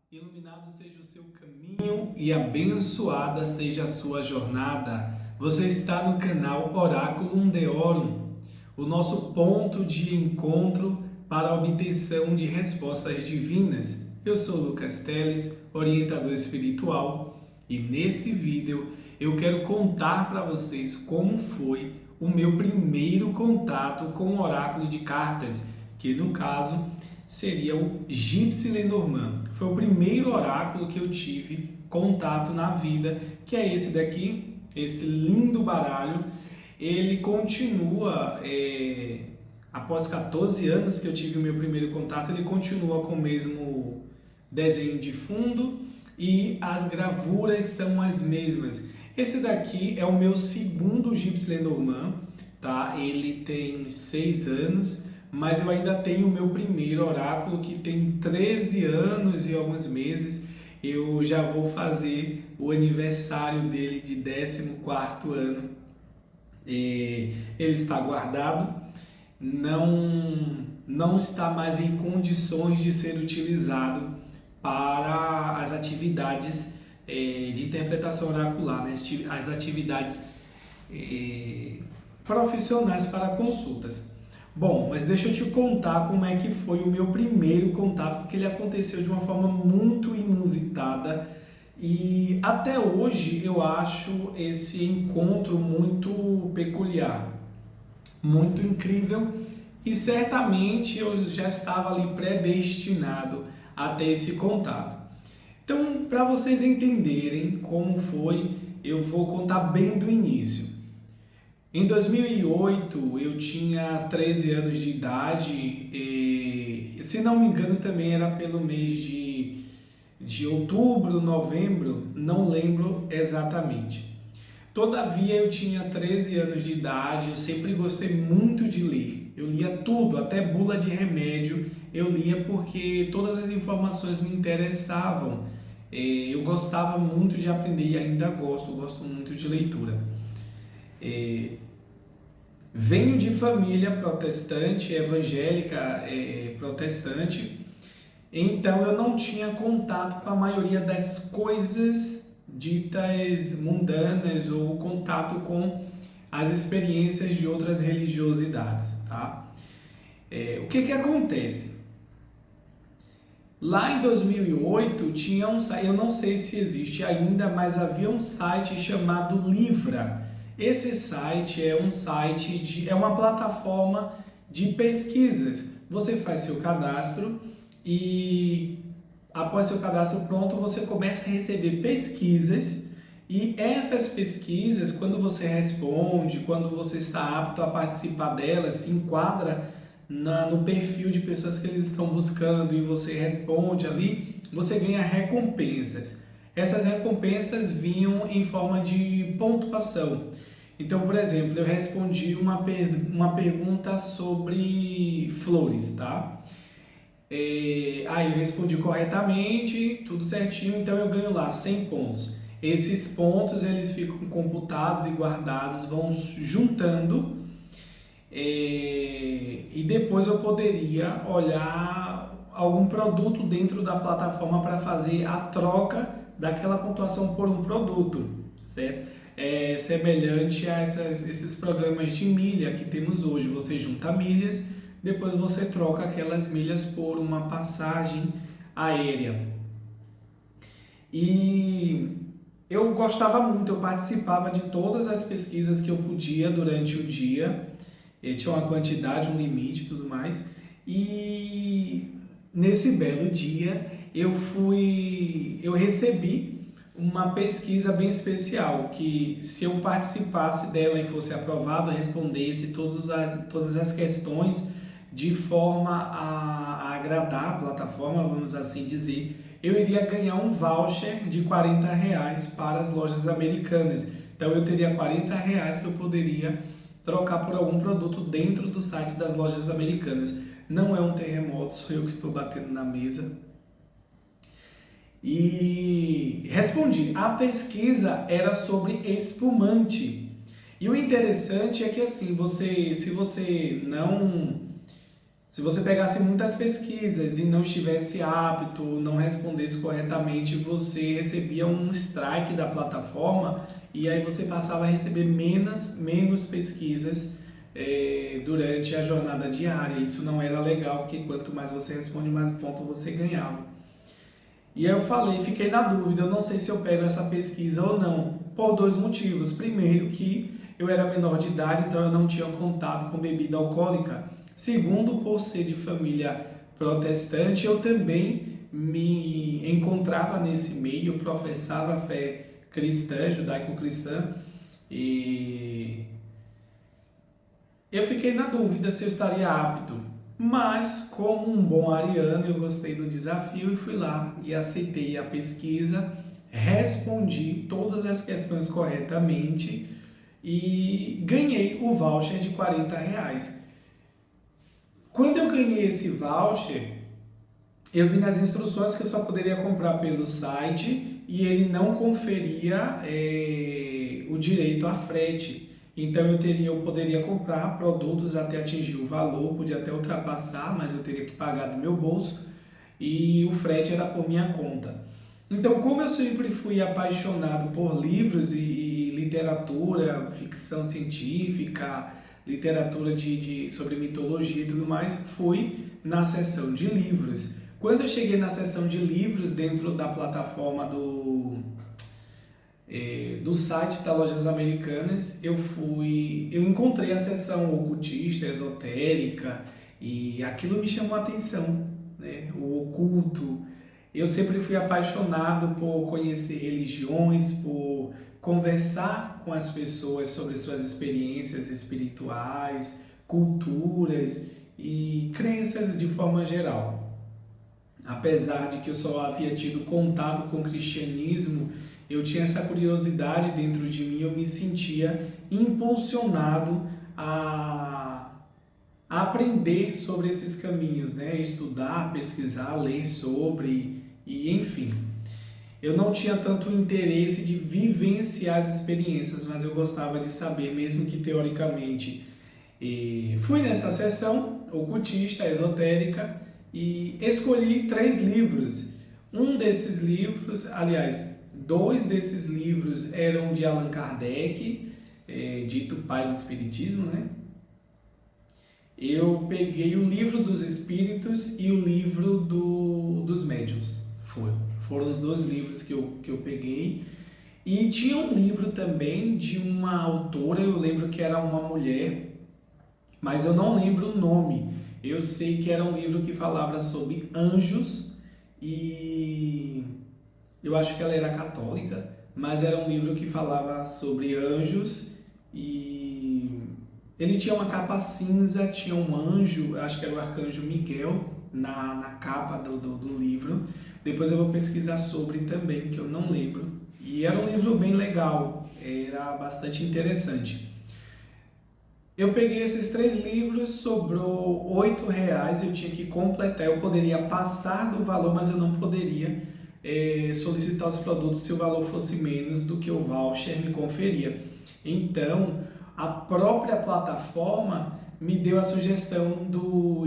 Iluminado seja o seu caminho e abençoada seja a sua jornada. Você está no canal Oráculo Deorum, o nosso ponto de encontro para a obtenção de respostas divinas. Eu sou Lucas Teles, orientador espiritual, e nesse vídeo eu quero contar para vocês como foi o meu primeiro contato com o oráculo de cartas, que no caso seria o Gypsy Lenormand. Foi o primeiro oráculo que eu tive contato na vida, que é esse daqui, esse lindo baralho. Ele continua, após 14 anos que eu tive o meu primeiro contato, ele continua com o mesmo desenho de fundo e as gravuras são as mesmas. Esse daqui é o meu segundo Gypsy Lenormand, tá? Ele tem 6 anos, mas eu ainda tenho o meu primeiro oráculo que tem 13 anos e alguns meses. Eu já vou fazer o aniversário dele de 14º ano. Ele está guardado, não está mais em condições de ser utilizado para as atividades de interpretação oracular, né? As atividades profissionais para consultas. Bom, mas deixa eu te contar como é que foi o meu primeiro contato, porque ele aconteceu de uma forma muito inusitada e até hoje eu acho esse encontro muito peculiar, muito incrível, e certamente eu já estava ali predestinado a ter esse contato. Então, para vocês entenderem como foi, eu vou contar bem do início. Em 2008, eu tinha 13 anos de idade e, se não me engano, também era pelo mês de outubro, novembro, não lembro exatamente. Todavia, eu tinha 13 anos de idade, eu sempre gostei muito de ler. Eu lia tudo, até bula de remédio, eu lia porque todas as informações me interessavam. Eu gostava muito de aprender e ainda gosto muito de leitura. Venho de família protestante, evangélica protestante, então eu não tinha contato com a maioria das coisas ditas mundanas ou contato com as experiências de outras religiosidades, tá? O que acontece? Lá em 2008 tinha um site, eu não sei se existe ainda, mas havia um site chamado Livra. Esse site é um site é uma plataforma de pesquisas. Você faz seu cadastro e após seu cadastro pronto, você começa a receber pesquisas, e essas pesquisas, quando você responde, quando você está apto a participar delas, se enquadra no perfil de pessoas que eles estão buscando e você responde ali, você ganha recompensas. Essas recompensas vinham em forma de pontuação. Então, por exemplo, eu respondi uma pergunta sobre flores, tá? Aí eu respondi corretamente, tudo certinho, então eu ganho lá 100 pontos. Esses pontos eles ficam computados e guardados, vão juntando, e depois eu poderia olhar algum produto dentro da plataforma para fazer a troca daquela pontuação por um produto, certo? É semelhante a esses programas de milha que temos hoje. Você junta milhas, depois você troca aquelas milhas por uma passagem aérea. E eu gostava muito, eu participava de todas as pesquisas que eu podia durante o dia. Tinha uma quantidade, um limite e tudo mais. E nesse belo dia eu recebi uma pesquisa bem especial, que se eu participasse dela e fosse aprovado, respondesse todas as questões de forma a agradar a plataforma, vamos assim dizer, eu iria ganhar um voucher de R$40 para as lojas americanas. Então eu teria R$40 que eu poderia trocar por algum produto dentro do site das lojas americanas. Não é um terremoto, sou eu que estou batendo na mesa. E respondi. A pesquisa era sobre espumante. E o interessante é que assim, se Se você pegasse muitas pesquisas e não estivesse apto, não respondesse corretamente, você recebia um strike da plataforma e aí você passava a receber menos pesquisas durante a jornada diária. Isso não era legal, porque quanto mais você responde, mais ponto você ganhava. E aí eu fiquei na dúvida, eu não sei se eu pego essa pesquisa ou não, por dois motivos. Primeiro, que eu era menor de idade, então eu não tinha contato com bebida alcoólica. Segundo, por ser de família protestante, eu também me encontrava nesse meio, eu professava a fé cristã, judaico-cristã, e eu fiquei na dúvida se eu estaria apto. Mas, como um bom ariano, eu gostei do desafio e fui lá e aceitei a pesquisa, respondi todas as questões corretamente e ganhei o voucher de R$ 40. Quando eu ganhei esse voucher, eu vi nas instruções que eu só poderia comprar pelo site e ele não conferia o direito a frete. Então eu poderia comprar produtos até atingir o valor, podia até ultrapassar, mas eu teria que pagar do meu bolso e o frete era por minha conta. Então, como eu sempre fui apaixonado por livros e literatura, ficção científica, literatura sobre mitologia e tudo mais, fui na seção de livros. Quando eu cheguei na seção de livros dentro da plataforma do site da Lojas Americanas, eu encontrei a seção ocultista, esotérica, e aquilo me chamou a atenção, né? O oculto. Eu sempre fui apaixonado por conhecer religiões, por conversar com as pessoas sobre suas experiências espirituais, culturas e crenças de forma geral. Apesar de que eu só havia tido contato com o cristianismo, eu tinha essa curiosidade dentro de mim, eu me sentia impulsionado a aprender sobre esses caminhos, né? Estudar, pesquisar, ler sobre e enfim. Eu não tinha tanto interesse de vivenciar as experiências, mas eu gostava de saber, mesmo que teoricamente. Fui nessa sessão ocultista, esotérica, e escolhi 3 livros. Um desses livros, aliás, 2 desses livros eram de Allan Kardec, dito pai do Espiritismo, né? Eu peguei o Livro dos Espíritos e o Livro dos Médiuns. Foram os 2 livros que eu peguei. E tinha um livro também de uma autora, eu lembro que era uma mulher, mas eu não lembro o nome. Eu sei que era um livro que falava sobre anjos e eu acho que ela era católica, mas era um livro que falava sobre anjos e ele tinha uma capa cinza, tinha um anjo, acho que era o arcanjo Miguel na capa do livro. Depois eu vou pesquisar sobre também, que eu não lembro. E era um livro bem legal, era bastante interessante. Eu peguei esses 3 livros, sobrou R$ 8, eu tinha que completar, eu poderia passar do valor, mas eu não poderia solicitar os produtos se o valor fosse menos do que o voucher me conferia. Então, a própria plataforma me deu a sugestão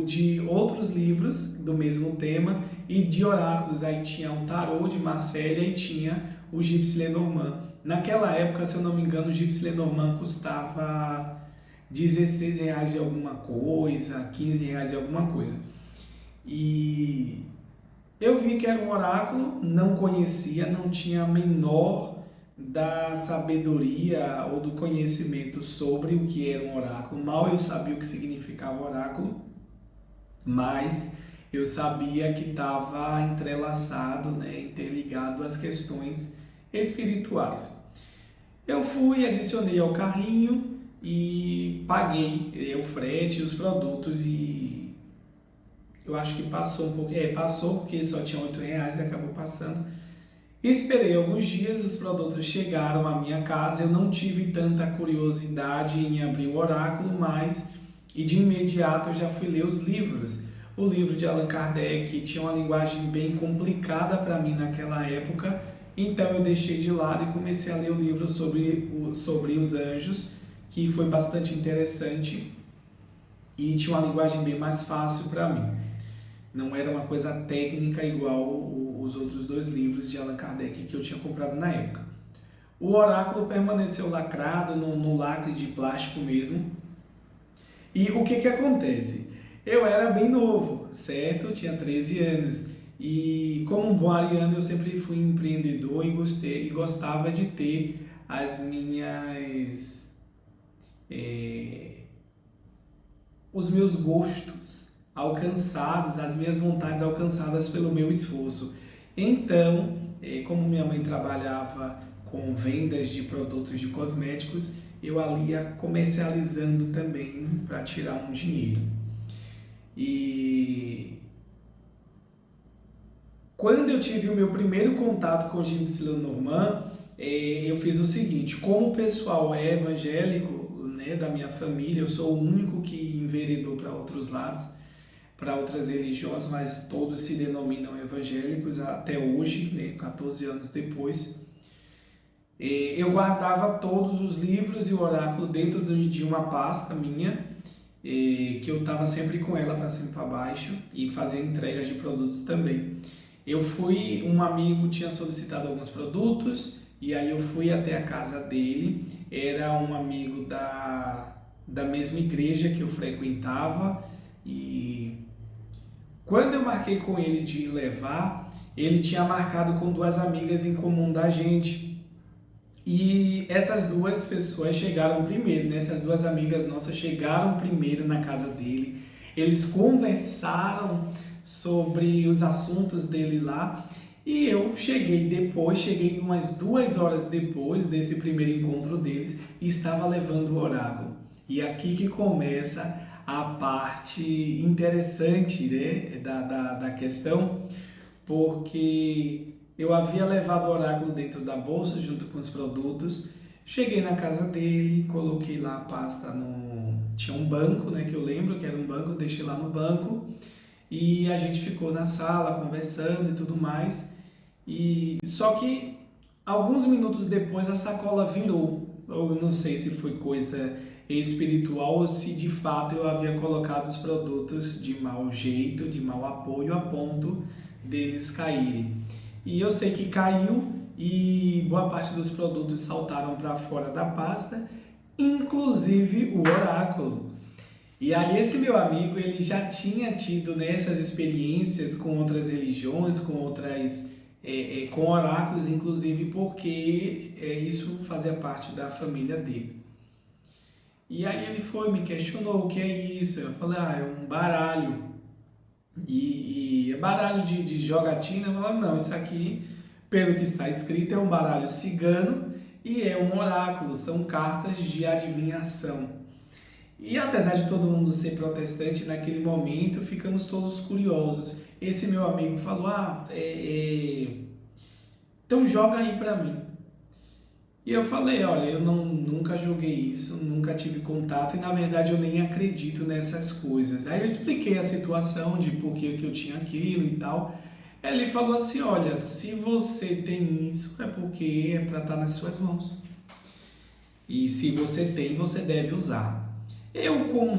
de outros livros do mesmo tema e de oráculos. Aí tinha o Tarô de Marcélia e tinha o Gypsy Lenormand. Naquela época, se eu não me engano, o Gypsy Lenormand custava R$16 de alguma coisa, R$15 de alguma coisa. E eu vi que era um oráculo, não conhecia, não tinha a menor da sabedoria ou do conhecimento sobre o que era um oráculo. Mal eu sabia o que significava oráculo, mas eu sabia que estava entrelaçado, né, interligado às questões espirituais. Eu fui, adicionei ao carrinho e paguei o frete e os produtos e eu acho que passou um pouco, passou porque só tinha R$8 e acabou passando. Esperei alguns dias, os produtos chegaram à minha casa, eu não tive tanta curiosidade em abrir o oráculo, mas e de imediato eu já fui ler os livros. O livro de Allan Kardec tinha uma linguagem bem complicada para mim naquela época, então eu deixei de lado e comecei a ler o livro sobre os anjos, que foi bastante interessante. e tinha uma linguagem bem mais fácil para mim. Não era uma coisa técnica igual os outros 2 livros de Allan Kardec que eu tinha comprado na época. O oráculo permaneceu lacrado no lacre de plástico mesmo. E o que acontece? Eu era bem novo, certo? Eu tinha 13 anos. E como um bom ariano, eu sempre fui empreendedor e gostava de ter as minhas... os meus gostos alcançados, as minhas vontades alcançadas pelo meu esforço. Então, como minha mãe trabalhava com vendas de produtos de cosméticos, eu ali ia comercializando também para tirar um dinheiro. E quando eu tive o meu primeiro contato com o Gilles Lenormand, eu fiz o seguinte: como o pessoal é evangélico, né, da minha família, eu sou o único que enveredou para outros lados, para outras religiões, mas todos se denominam evangélicos até hoje, né, 14 anos depois. Eu guardava todos os livros e o oráculo dentro de uma pasta minha, que eu estava sempre com ela para cima e para baixo, e fazia entregas de produtos também. Um amigo tinha solicitado alguns produtos, e aí eu fui até a casa dele. Era um amigo da mesma igreja que eu frequentava, e quando eu marquei com ele de levar, ele tinha marcado com 2 amigas em comum da gente. E essas 2 pessoas chegaram primeiro, né? Essas 2 amigas nossas chegaram primeiro na casa dele. Eles conversaram sobre os assuntos dele lá. E eu cheguei umas 2 horas depois desse primeiro encontro deles e estava levando o oráculo. E aqui que começa a parte interessante, né, da questão, porque eu havia levado o oráculo dentro da bolsa junto com os produtos. Cheguei na casa dele, coloquei lá a pasta tinha um banco, né, que eu lembro que era um banco, eu deixei lá no banco e a gente ficou na sala conversando e tudo mais. E só que alguns minutos depois a sacola virou. Eu não sei se foi coisa espiritual ou se de fato eu havia colocado os produtos de mau jeito, de mau apoio, a ponto deles caírem. E eu sei que caiu e boa parte dos produtos saltaram para fora da pasta, inclusive o oráculo. E aí esse meu amigo, ele já tinha tido nessas experiências com outras religiões, com oráculos, inclusive porque isso fazia parte da família dele. E aí ele me questionou: o que é isso? Eu falei: é um baralho. E é baralho de jogatina? Eu falei: não, isso aqui, pelo que está escrito, é um baralho cigano e é um oráculo, são cartas de adivinhação. E apesar de todo mundo ser protestante naquele momento, ficamos todos curiosos. Esse meu amigo falou: então joga aí para mim. E eu falei: olha, eu nunca joguei isso, nunca tive contato e na verdade eu nem acredito nessas coisas. Aí eu expliquei a situação de por que eu tinha aquilo e tal. Ele falou assim: olha, se você tem isso é porque é para estar nas suas mãos. E se você tem, você deve usar. Como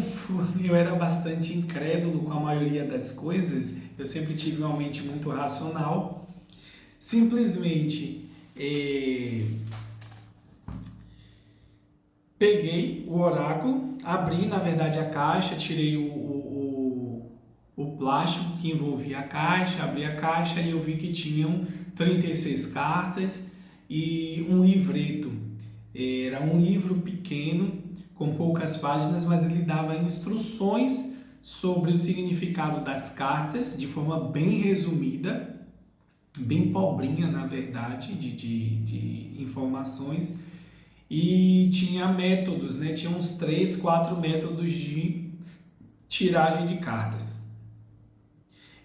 eu era bastante incrédulo com a maioria das coisas, eu sempre tive uma mente muito racional, simplesmente peguei o oráculo, abri na verdade a caixa, tirei o plástico que envolvia a caixa, abri a caixa e eu vi que tinham 36 cartas e um livreto. Era um livro pequeno, com poucas páginas, mas ele dava instruções sobre o significado das cartas de forma bem resumida, bem pobrinha na verdade, de informações. E tinha métodos, né? Tinha uns 3, 4 métodos de tiragem de cartas.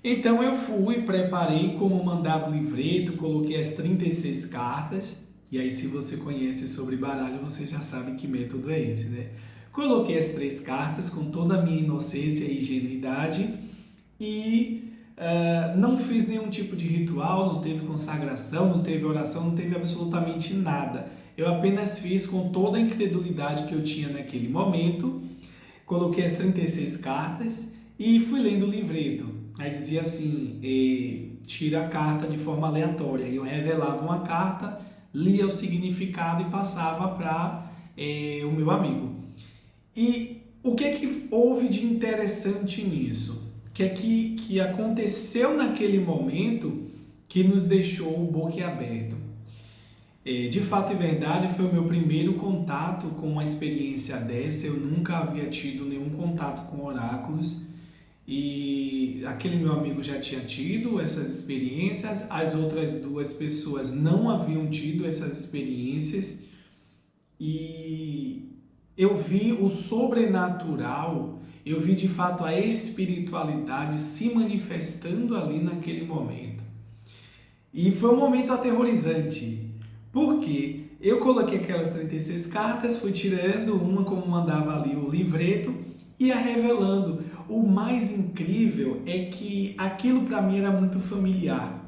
Então eu preparei como mandava o livreto, coloquei as 36 cartas. E aí, se você conhece sobre baralho, você já sabe que método é esse, né? Coloquei as 3 cartas com toda a minha inocência e ingenuidade e não fiz nenhum tipo de ritual, não teve consagração, não teve oração, não teve absolutamente nada. Eu apenas fiz com toda a incredulidade que eu tinha naquele momento. coloquei as 36 cartas e fui lendo o livreto. Aí dizia assim, tira a carta de forma aleatória. Eu revelava uma carta, lia o significado e passava para o meu amigo. E o que é que houve de interessante nisso? O que é que aconteceu naquele momento que nos deixou boquiaberto? De fato e verdade, foi o meu primeiro contato com uma experiência dessa. Eu nunca havia tido nenhum contato com oráculos e aquele meu amigo já tinha tido essas experiências. As outras duas pessoas não haviam tido essas experiências e eu vi o sobrenatural, eu vi de fato a espiritualidade se manifestando ali naquele momento. E foi um momento aterrorizante. Porque eu coloquei aquelas 36 cartas, fui tirando uma como mandava ali o livreto e ia revelando. O mais incrível é que aquilo para mim era muito familiar.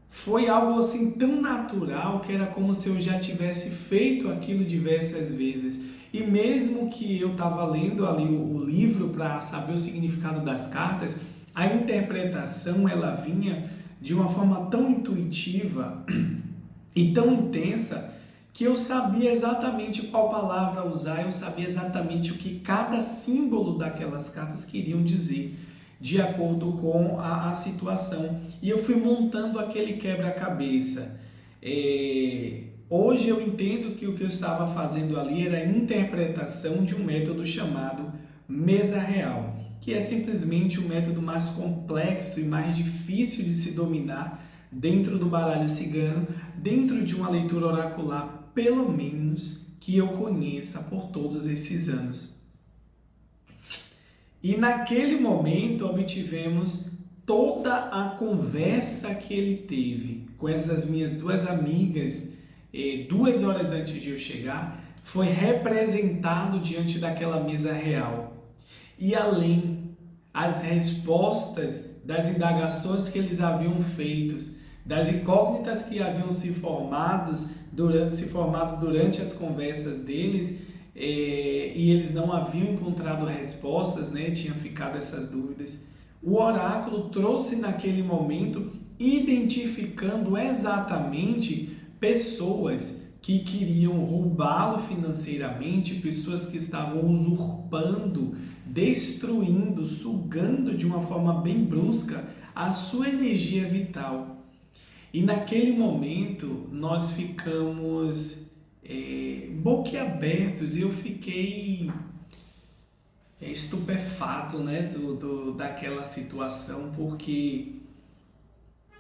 Foi algo assim tão natural que era como se eu já tivesse feito aquilo diversas vezes. E mesmo que eu estava lendo ali o livro para saber o significado das cartas, a interpretação ela vinha de uma forma tão intuitiva e tão intensa que eu sabia exatamente qual palavra usar, eu sabia exatamente o que cada símbolo daquelas cartas queriam dizer, de acordo com a situação. E eu fui montando aquele quebra-cabeça. Hoje eu entendo que o que eu estava fazendo ali era a interpretação de um método chamado mesa real, que é simplesmente o método mais complexo e mais difícil de se dominar dentro do baralho cigano, dentro de uma leitura oracular, pelo menos que eu conheça por todos esses anos. E naquele momento obtivemos toda a conversa que ele teve com essas minhas duas amigas, 2 horas antes de eu chegar, foi representado diante daquela mesa real. E além, as respostas das indagações que eles haviam feito, das incógnitas que haviam se formado durante as conversas deles, e eles não haviam encontrado respostas, né? Tinham ficado essas dúvidas. O oráculo trouxe naquele momento, identificando exatamente pessoas que queriam roubá-lo financeiramente, pessoas que estavam usurpando, destruindo, sugando de uma forma bem brusca a sua energia vital. E naquele momento nós ficamos boquiabertos e eu fiquei estupefato, né, daquela situação, porque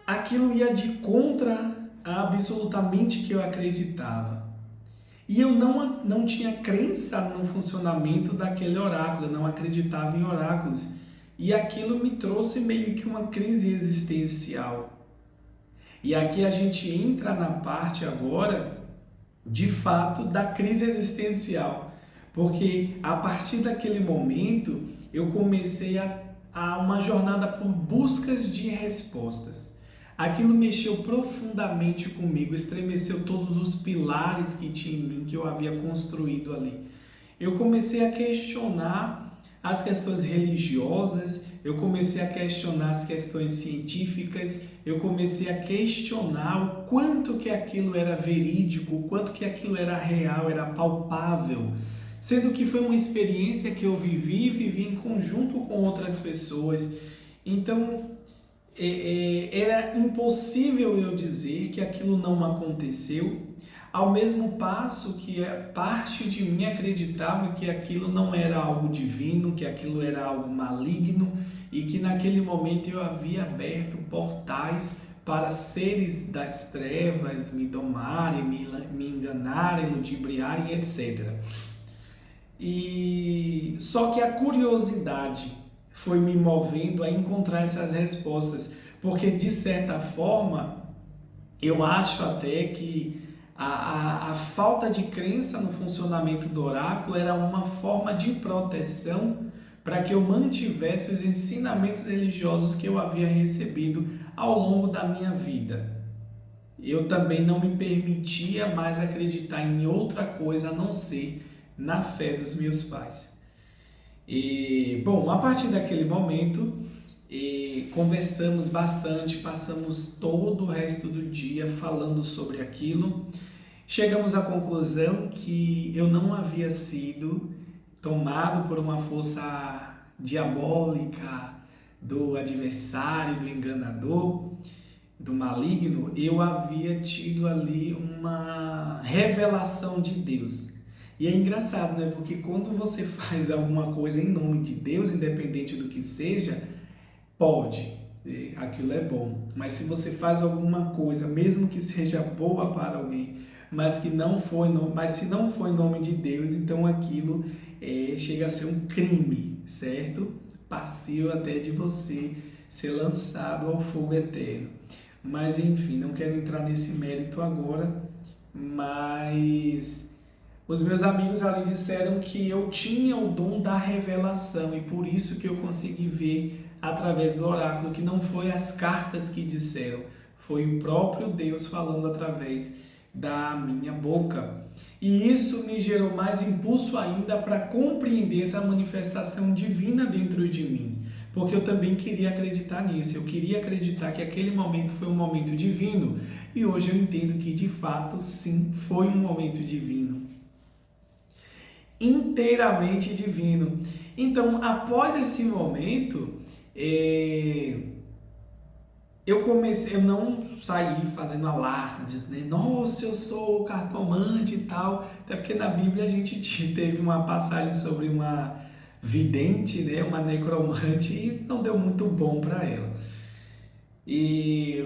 aquilo ia de contra a absolutamente que eu acreditava. E eu não tinha crença no funcionamento daquele oráculo, eu não acreditava em oráculos. E aquilo me trouxe meio que uma crise existencial. E aqui a gente entra na parte agora, de fato, da crise existencial. Porque a partir daquele momento, eu comecei a uma jornada por buscas de respostas. Aquilo mexeu profundamente comigo, estremeceu todos os pilares que tinha em mim, que eu havia construído ali. Eu comecei a questionar as questões religiosas, eu comecei a questionar as questões científicas, eu comecei a questionar o quanto que aquilo era verídico, o quanto que aquilo era real, era palpável, sendo que foi uma experiência que eu vivi em conjunto com outras pessoas. Então, era impossível eu dizer que aquilo não aconteceu, ao mesmo passo que parte de mim acreditava que aquilo não era algo divino, que aquilo era algo maligno e que naquele momento eu havia aberto portais para seres das trevas me domarem, me enganarem, ludibriarem, etc. E só que a curiosidade foi me movendo a encontrar essas respostas, porque de certa forma eu acho até que a falta de crença no funcionamento do oráculo era uma forma de proteção para que eu mantivesse os ensinamentos religiosos que eu havia recebido ao longo da minha vida. Eu também não me permitia mais acreditar em outra coisa a não ser na fé dos meus pais. E, bom, a partir daquele momento, conversamos bastante, passamos todo o resto do dia falando sobre aquilo. Chegamos à conclusão que eu não havia sido tomado por uma força diabólica do adversário, do enganador, do maligno. Eu havia tido ali uma revelação de Deus. E é engraçado, né? Porque quando você faz alguma coisa em nome de Deus, independente do que seja, pode, aquilo é bom. Mas se você faz alguma coisa, mesmo que seja boa para alguém, mas que não foi, mas se não foi em nome de Deus, então aquilo chega a ser um crime, certo? Passível até de você ser lançado ao fogo eterno. Mas enfim, não quero entrar nesse mérito agora, mas os meus amigos ali disseram que eu tinha o dom da revelação e por isso que eu consegui ver através do oráculo, que não foi as cartas que disseram, foi o próprio Deus falando através da minha boca. E isso me gerou mais impulso ainda para compreender essa manifestação divina dentro de mim, porque eu também queria acreditar nisso, eu queria acreditar que aquele momento foi um momento divino, e hoje eu entendo que de fato sim, foi um momento divino. Inteiramente divino. Então, após esse momento, eu não saí fazendo alardes, né? Nossa, eu sou cartomante e tal, até porque na Bíblia a gente teve uma passagem sobre uma vidente, né? Uma necromante, e não deu muito bom para ela. E,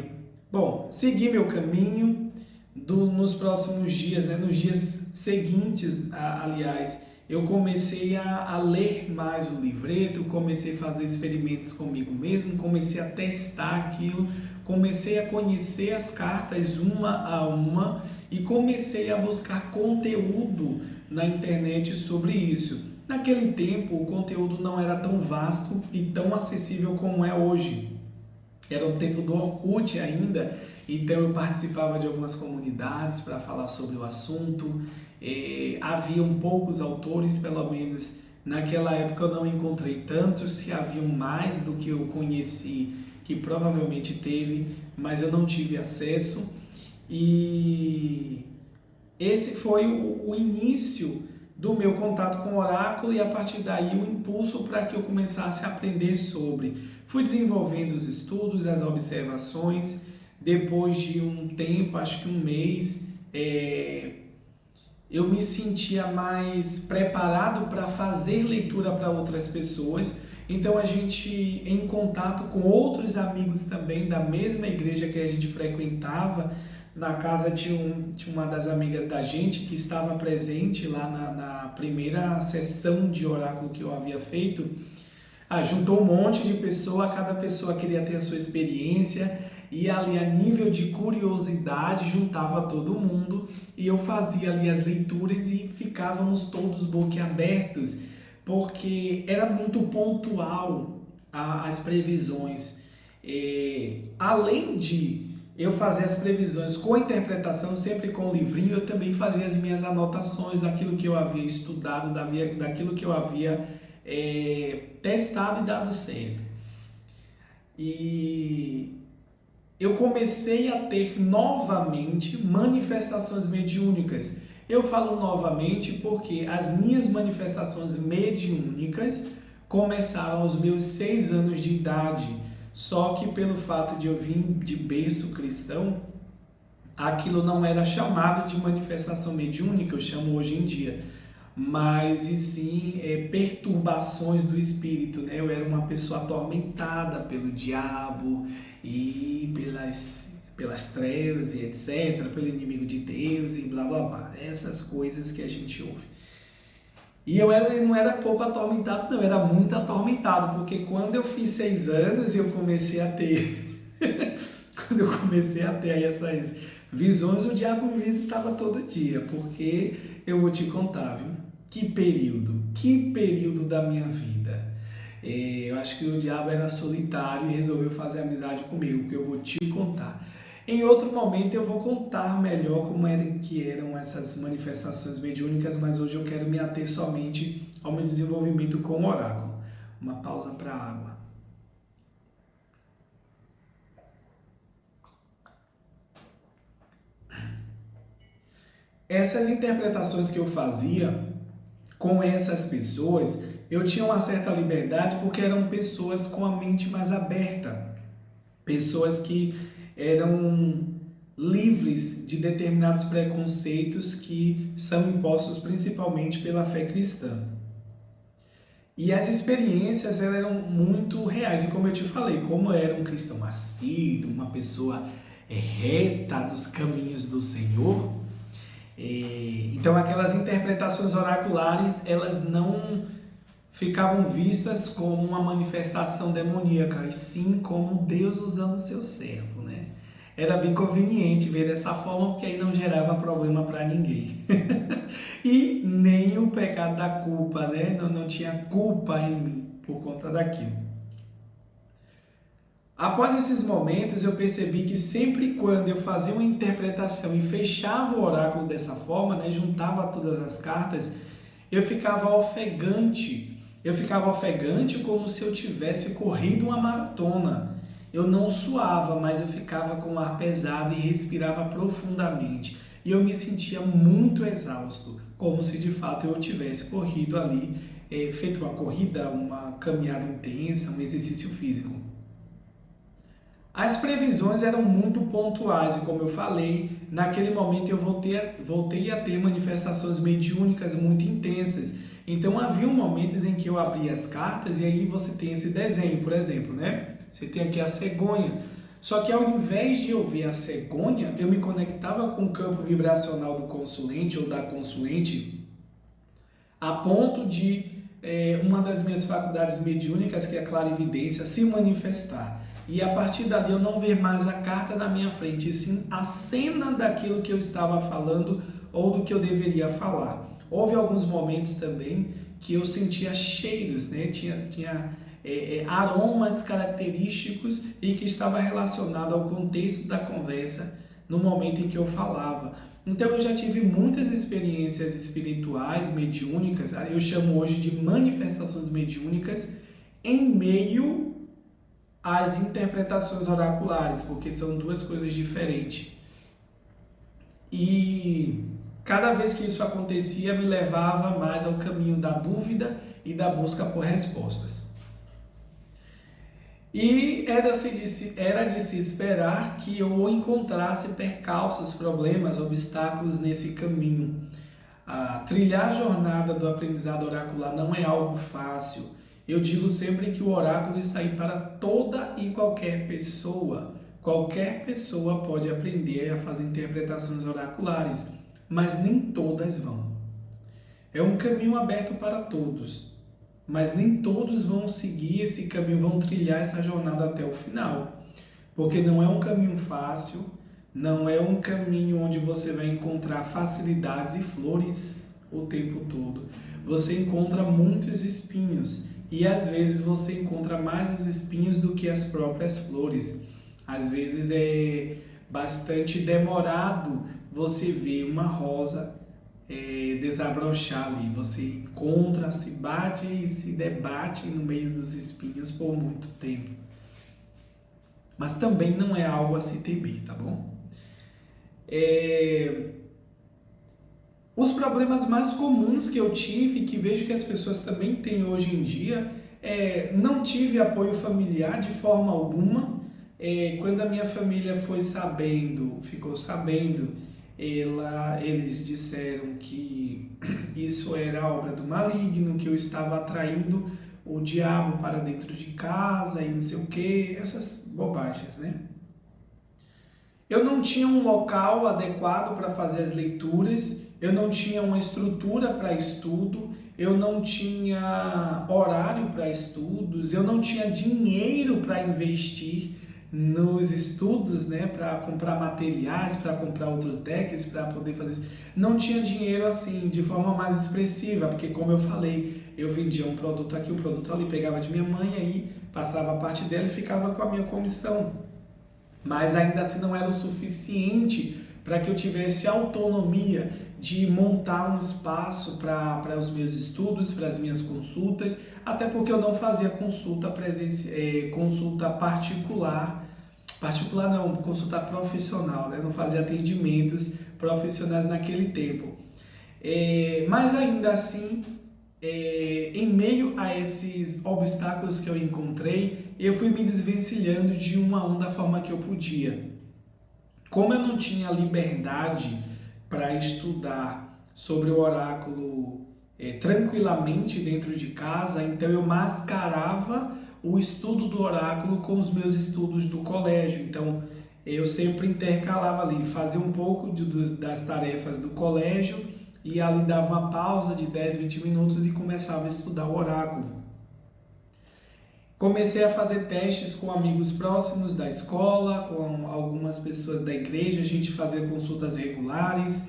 bom, segui meu caminho nos próximos dias, né? Nos dias seguintes, aliás, eu comecei a ler mais o livreto, comecei a fazer experimentos comigo mesmo, comecei a testar aquilo, comecei a conhecer as cartas uma a uma e comecei a buscar conteúdo na internet sobre isso. Naquele tempo, o conteúdo não era tão vasto e tão acessível como é hoje. Era o tempo do Orkut ainda, então eu participava de algumas comunidades para falar sobre o assunto. Haviam poucos autores, pelo menos naquela época eu não encontrei tantos, se haviam mais do que eu conheci, que provavelmente teve, mas eu não tive acesso. E esse foi o início do meu contato com o oráculo e a partir daí o impulso para que eu começasse a aprender sobre. Fui desenvolvendo os estudos, as observações. Depois de um tempo, acho que um mês, eu me sentia mais preparado para fazer leitura para outras pessoas. Então a gente, em contato com outros amigos também da mesma igreja que a gente frequentava, na casa de uma das amigas da gente que estava presente lá na primeira sessão de oráculo que eu havia feito, juntou um monte de pessoa, cada pessoa queria ter a sua experiência, e ali a nível de curiosidade juntava todo mundo e eu fazia ali as leituras e ficávamos todos boquiabertos, porque era muito pontual as previsões. Além de eu fazer as previsões com a interpretação, sempre com o livrinho, eu também fazia as minhas anotações daquilo que eu havia estudado, daquilo que eu havia testado e dado certo. E eu comecei a ter novamente manifestações mediúnicas. Eu falo novamente porque as minhas manifestações mediúnicas começaram aos meus 6 anos de idade. Só que pelo fato de eu vir de berço cristão, aquilo não era chamado de manifestação mediúnica, eu chamo hoje em dia, mas e sim perturbações do espírito, né? Eu era uma pessoa atormentada pelo diabo e pelas trevas e etc, pelo inimigo de Deus e blá blá blá, essas coisas que a gente ouve. E eu não era pouco atormentado, não, eu era muito atormentado, porque quando eu fiz 6 anos eu comecei a ter quando eu comecei a ter essas visões, o diabo me visitava todo dia, porque eu vou te contar, viu? Que período da minha vida. Eu acho que o diabo era solitário e resolveu fazer amizade comigo, que eu vou te contar. Em outro momento eu vou contar melhor como eram essas manifestações mediúnicas, mas hoje eu quero me ater somente ao meu desenvolvimento com o oráculo. Uma pausa para a água. Essas interpretações que eu fazia com essas pessoas, eu tinha uma certa liberdade porque eram pessoas com a mente mais aberta, pessoas que eram livres de determinados preconceitos que são impostos principalmente pela fé cristã. E as experiências eram muito reais, e como eu te falei, como eu era um cristão assíduo, uma pessoa reta dos caminhos do Senhor, então aquelas interpretações oraculares, elas não ficavam vistas como uma manifestação demoníaca, e sim como Deus usando o seu servo, né? Era bem conveniente ver dessa forma, porque aí não gerava problema para ninguém. E nem o pecado da culpa, né? Não tinha culpa em mim por conta daquilo. Após esses momentos, eu percebi que sempre quando eu fazia uma interpretação e fechava o oráculo dessa forma, né, juntava todas as cartas, eu ficava ofegante. Eu ficava ofegante como se eu tivesse corrido uma maratona. Eu não suava, mas eu ficava com o ar pesado e respirava profundamente. E eu me sentia muito exausto, como se de fato eu tivesse corrido ali, feito uma corrida, uma caminhada intensa, um exercício físico. As previsões eram muito pontuais e, como eu falei, naquele momento eu voltei a ter manifestações mediúnicas muito intensas. Então, havia momentos em que eu abria as cartas e aí você tem esse desenho, por exemplo, né? Você tem aqui a cegonha. Só que ao invés de eu ver a cegonha, eu me conectava com o campo vibracional do consulente ou da consulente a ponto de uma das minhas faculdades mediúnicas, que é a clarividência, se manifestar. E a partir dali eu não ver mais a carta na minha frente, e sim a cena daquilo que eu estava falando ou do que eu deveria falar. Houve alguns momentos também que eu sentia cheiros, né? Tinha aromas característicos e que estava relacionado ao contexto da conversa no momento em que eu falava. Então eu já tive muitas experiências espirituais, mediúnicas, eu chamo hoje de manifestações mediúnicas, em meio às interpretações oraculares, porque são duas coisas diferentes. E cada vez que isso acontecia, me levava mais ao caminho da dúvida e da busca por respostas. E era de se esperar que eu encontrasse percalços, problemas, obstáculos nesse caminho. Trilhar a jornada do aprendizado oracular não é algo fácil. Eu digo sempre que o oráculo está aí para toda e qualquer pessoa. Qualquer pessoa pode aprender a fazer interpretações oraculares, mas nem todas vão. É um caminho aberto para todos, mas nem todos vão seguir esse caminho, vão trilhar essa jornada até o final. Porque não é um caminho fácil, não é um caminho onde você vai encontrar facilidades e flores o tempo todo. Você encontra muitos espinhos. E às vezes você encontra mais os espinhos do que as próprias flores. Às vezes é bastante demorado você ver uma rosa desabrochar ali. Você encontra, se bate e se debate no meio dos espinhos por muito tempo. Mas também não é algo a se temer, tá bom? Os problemas mais comuns que eu tive, que vejo que as pessoas também têm hoje em dia, não tive apoio familiar de forma alguma. Quando a minha família ficou sabendo, eles disseram que isso era obra do maligno, que eu estava atraindo o diabo para dentro de casa e não sei o que, essas bobagens, né? Eu não tinha um local adequado para fazer as leituras, eu não tinha uma estrutura para estudo, eu não tinha horário para estudos, eu não tinha dinheiro para investir nos estudos, né, para comprar materiais, para comprar outros decks, para poder fazer isso. Não tinha dinheiro assim, de forma mais expressiva, porque como eu falei, eu vendia um produto aqui, um produto ali, pegava de minha mãe, aí passava a parte dela e ficava com a minha comissão. Mas ainda assim não era o suficiente para que eu tivesse autonomia de montar um espaço para os meus estudos, para as minhas consultas, até porque eu não fazia consulta consulta particular não, consulta profissional, né? Não fazia atendimentos profissionais naquele tempo. Mas ainda assim, em meio a esses obstáculos que eu encontrei, eu fui me desvencilhando de um a um da forma que eu podia. Como eu não tinha liberdade para estudar sobre o oráculo tranquilamente dentro de casa, então eu mascarava o estudo do oráculo com os meus estudos do colégio. Então eu sempre intercalava ali, fazia um pouco das tarefas do colégio e ali dava uma pausa de 10, 20 minutos e começava a estudar o oráculo. Comecei a fazer testes com amigos próximos da escola, com algumas pessoas da igreja, a gente fazia consultas regulares,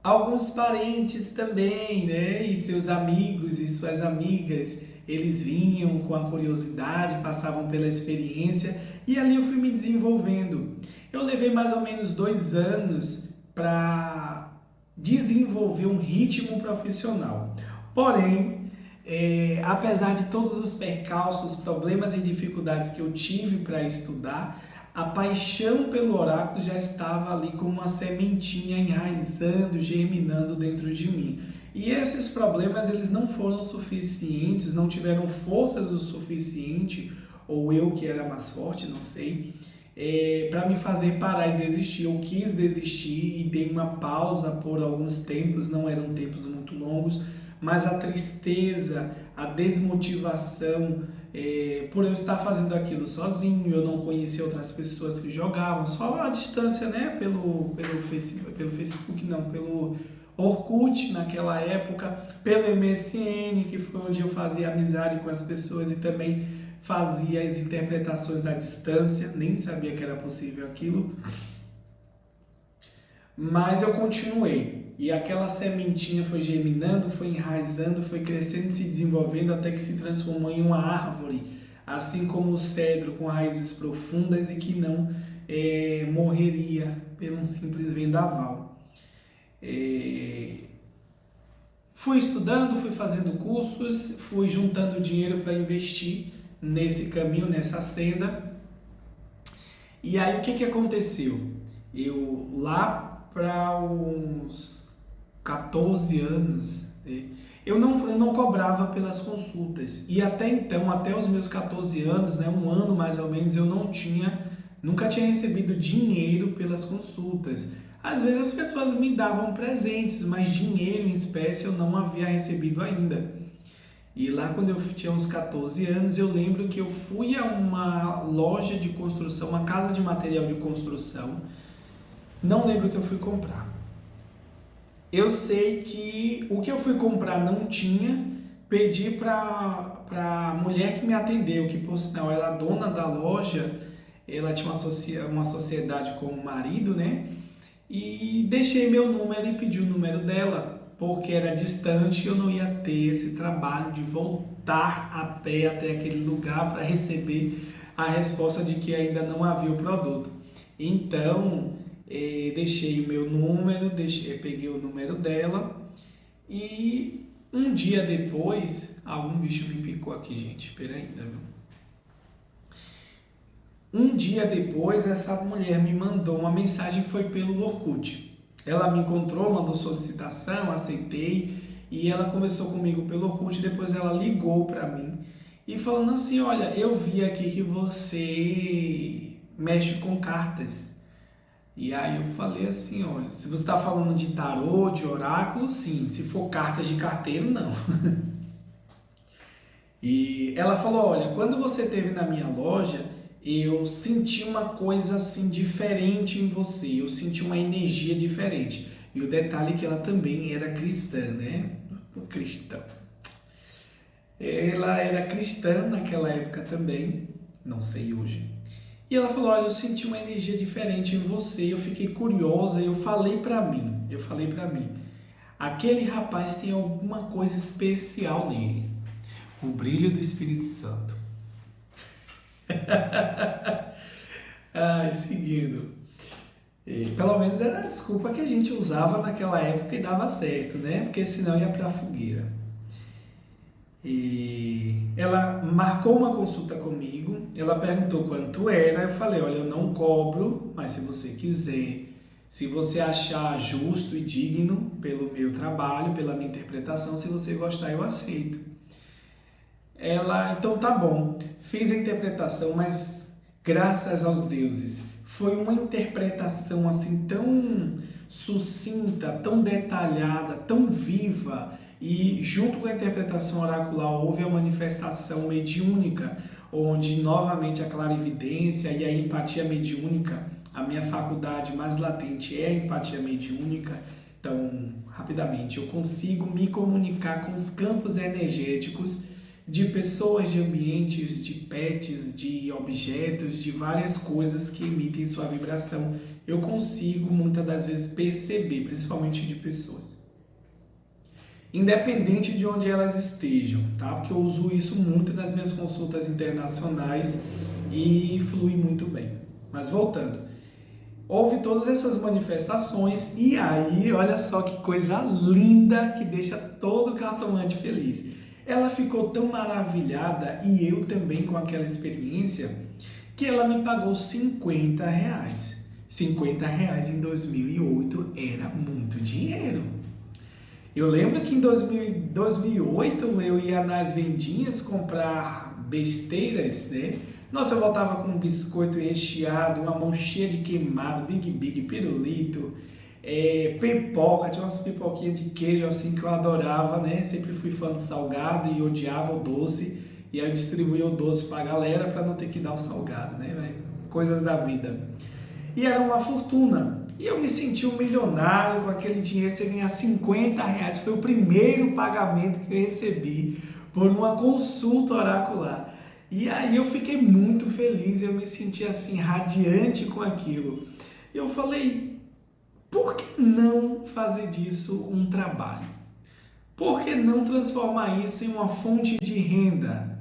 alguns parentes também, né? E seus amigos e suas amigas, eles vinham com a curiosidade, passavam pela experiência e ali eu fui me desenvolvendo. Eu levei mais ou menos 2 anos para desenvolver um ritmo profissional. Porém, apesar de todos os percalços, problemas e dificuldades que eu tive para estudar, a paixão pelo oráculo já estava ali como uma sementinha enraizando, germinando dentro de mim. E esses problemas eles não foram suficientes, não tiveram forças o suficiente, ou eu que era mais forte, não sei, para me fazer parar e desistir. Eu quis desistir e dei uma pausa por alguns tempos, não eram tempos muito longos, mas a tristeza, a desmotivação, por eu estar fazendo aquilo sozinho, eu não conhecia outras pessoas que jogavam, só a distância, né, pelo Facebook não, pelo Orkut naquela época, pelo MSN, que foi onde eu fazia amizade com as pessoas e também fazia as interpretações à distância, nem sabia que era possível aquilo, mas eu continuei. E aquela sementinha foi germinando, foi enraizando, foi crescendo e se desenvolvendo até que se transformou em uma árvore, assim como o cedro com raízes profundas e que não morreria por um simples vendaval. Fui estudando, fui fazendo cursos, fui juntando dinheiro para investir nesse caminho, nessa senda. E aí o que aconteceu? Eu lá para uns 14 anos, eu não cobrava pelas consultas. E até então, até os meus 14 anos, né, um ano mais ou menos, eu nunca tinha recebido dinheiro pelas consultas. Às vezes as pessoas me davam presentes, mas dinheiro em espécie eu não havia recebido ainda. E lá quando eu tinha uns 14 anos, eu lembro que eu fui a uma loja de construção, uma casa de material de construção. Não lembro o que eu fui comprar. Eu sei que o que eu fui comprar não tinha, pedi para a mulher que me atendeu, que por sinal era a dona da loja, ela tinha uma sociedade com o marido, né? E deixei meu número e pedi o número dela, porque era distante e eu não ia ter esse trabalho de voltar a pé até aquele lugar para receber a resposta de que ainda não havia o produto. Então, deixei o meu número, peguei o número dela e um dia depois, algum bicho me picou aqui, gente, espera ainda, viu? Um dia depois, essa mulher me mandou uma mensagem, foi pelo Orkut. Ela me encontrou, mandou solicitação, aceitei e ela conversou comigo pelo Orkut. Depois ela ligou para mim e falando assim: olha, eu vi aqui que você mexe com cartas. E aí eu falei assim: olha, se você está falando de tarô, de oráculo, sim. Se for cartas de carteiro, não. E ela falou: olha, quando você esteve na minha loja, eu senti uma coisa assim diferente em você, eu senti uma energia diferente. E o detalhe é que ela também era cristã, né? Cristã. Ela era cristã naquela época também, não sei hoje. E ela falou: olha, eu senti uma energia diferente em você, eu fiquei curiosa, eu falei pra mim, aquele rapaz tem alguma coisa especial nele. O brilho do Espírito Santo. Seguindo. E, pelo menos era a desculpa que a gente usava naquela época e dava certo, né? Porque senão ia para a fogueira. E ela marcou uma consulta comigo, ela perguntou quanto era, eu falei, olha, eu não cobro, mas se você quiser, se você achar justo e digno pelo meu trabalho, pela minha interpretação, se você gostar, eu aceito. Ela, então tá bom, fiz a interpretação, mas graças aos deuses, foi uma interpretação assim tão sucinta, tão detalhada, tão viva, e junto com a interpretação oracular houve a manifestação mediúnica, onde novamente a clarividência e a empatia mediúnica, a minha faculdade mais latente é a empatia mediúnica. Então, rapidamente, eu consigo me comunicar com os campos energéticos de pessoas, de ambientes, de pets, de objetos, de várias coisas que emitem sua vibração. Eu consigo muitas das vezes perceber, principalmente de pessoas. Independente de onde elas estejam, tá? Porque eu uso isso muito nas minhas consultas internacionais e flui muito bem. Mas voltando, houve todas essas manifestações e aí, olha só que coisa linda que deixa todo cartomante feliz. Ela ficou tão maravilhada e eu também com aquela experiência que ela me pagou R$ 50. R$ 50 em 2008 era muito dinheiro. Eu lembro que em 2008 eu ia nas vendinhas comprar besteiras, né? Nossa, eu voltava com um biscoito recheado, uma mão cheia de queimado, big, pirulito, pipoca, tinha umas pipoquinhas de queijo assim que eu adorava, né? Sempre fui fã do salgado e odiava o doce. E aí eu distribuía o doce pra galera para não ter que dar o salgado, né? Coisas da vida. E era uma fortuna. E eu me senti um milionário com aquele dinheiro, você ganhar R$ 50. Foi o primeiro pagamento que eu recebi por uma consulta oracular. E aí eu fiquei muito feliz, eu me senti assim, radiante com aquilo. E eu falei, por que não fazer disso um trabalho? Por que não transformar isso em uma fonte de renda?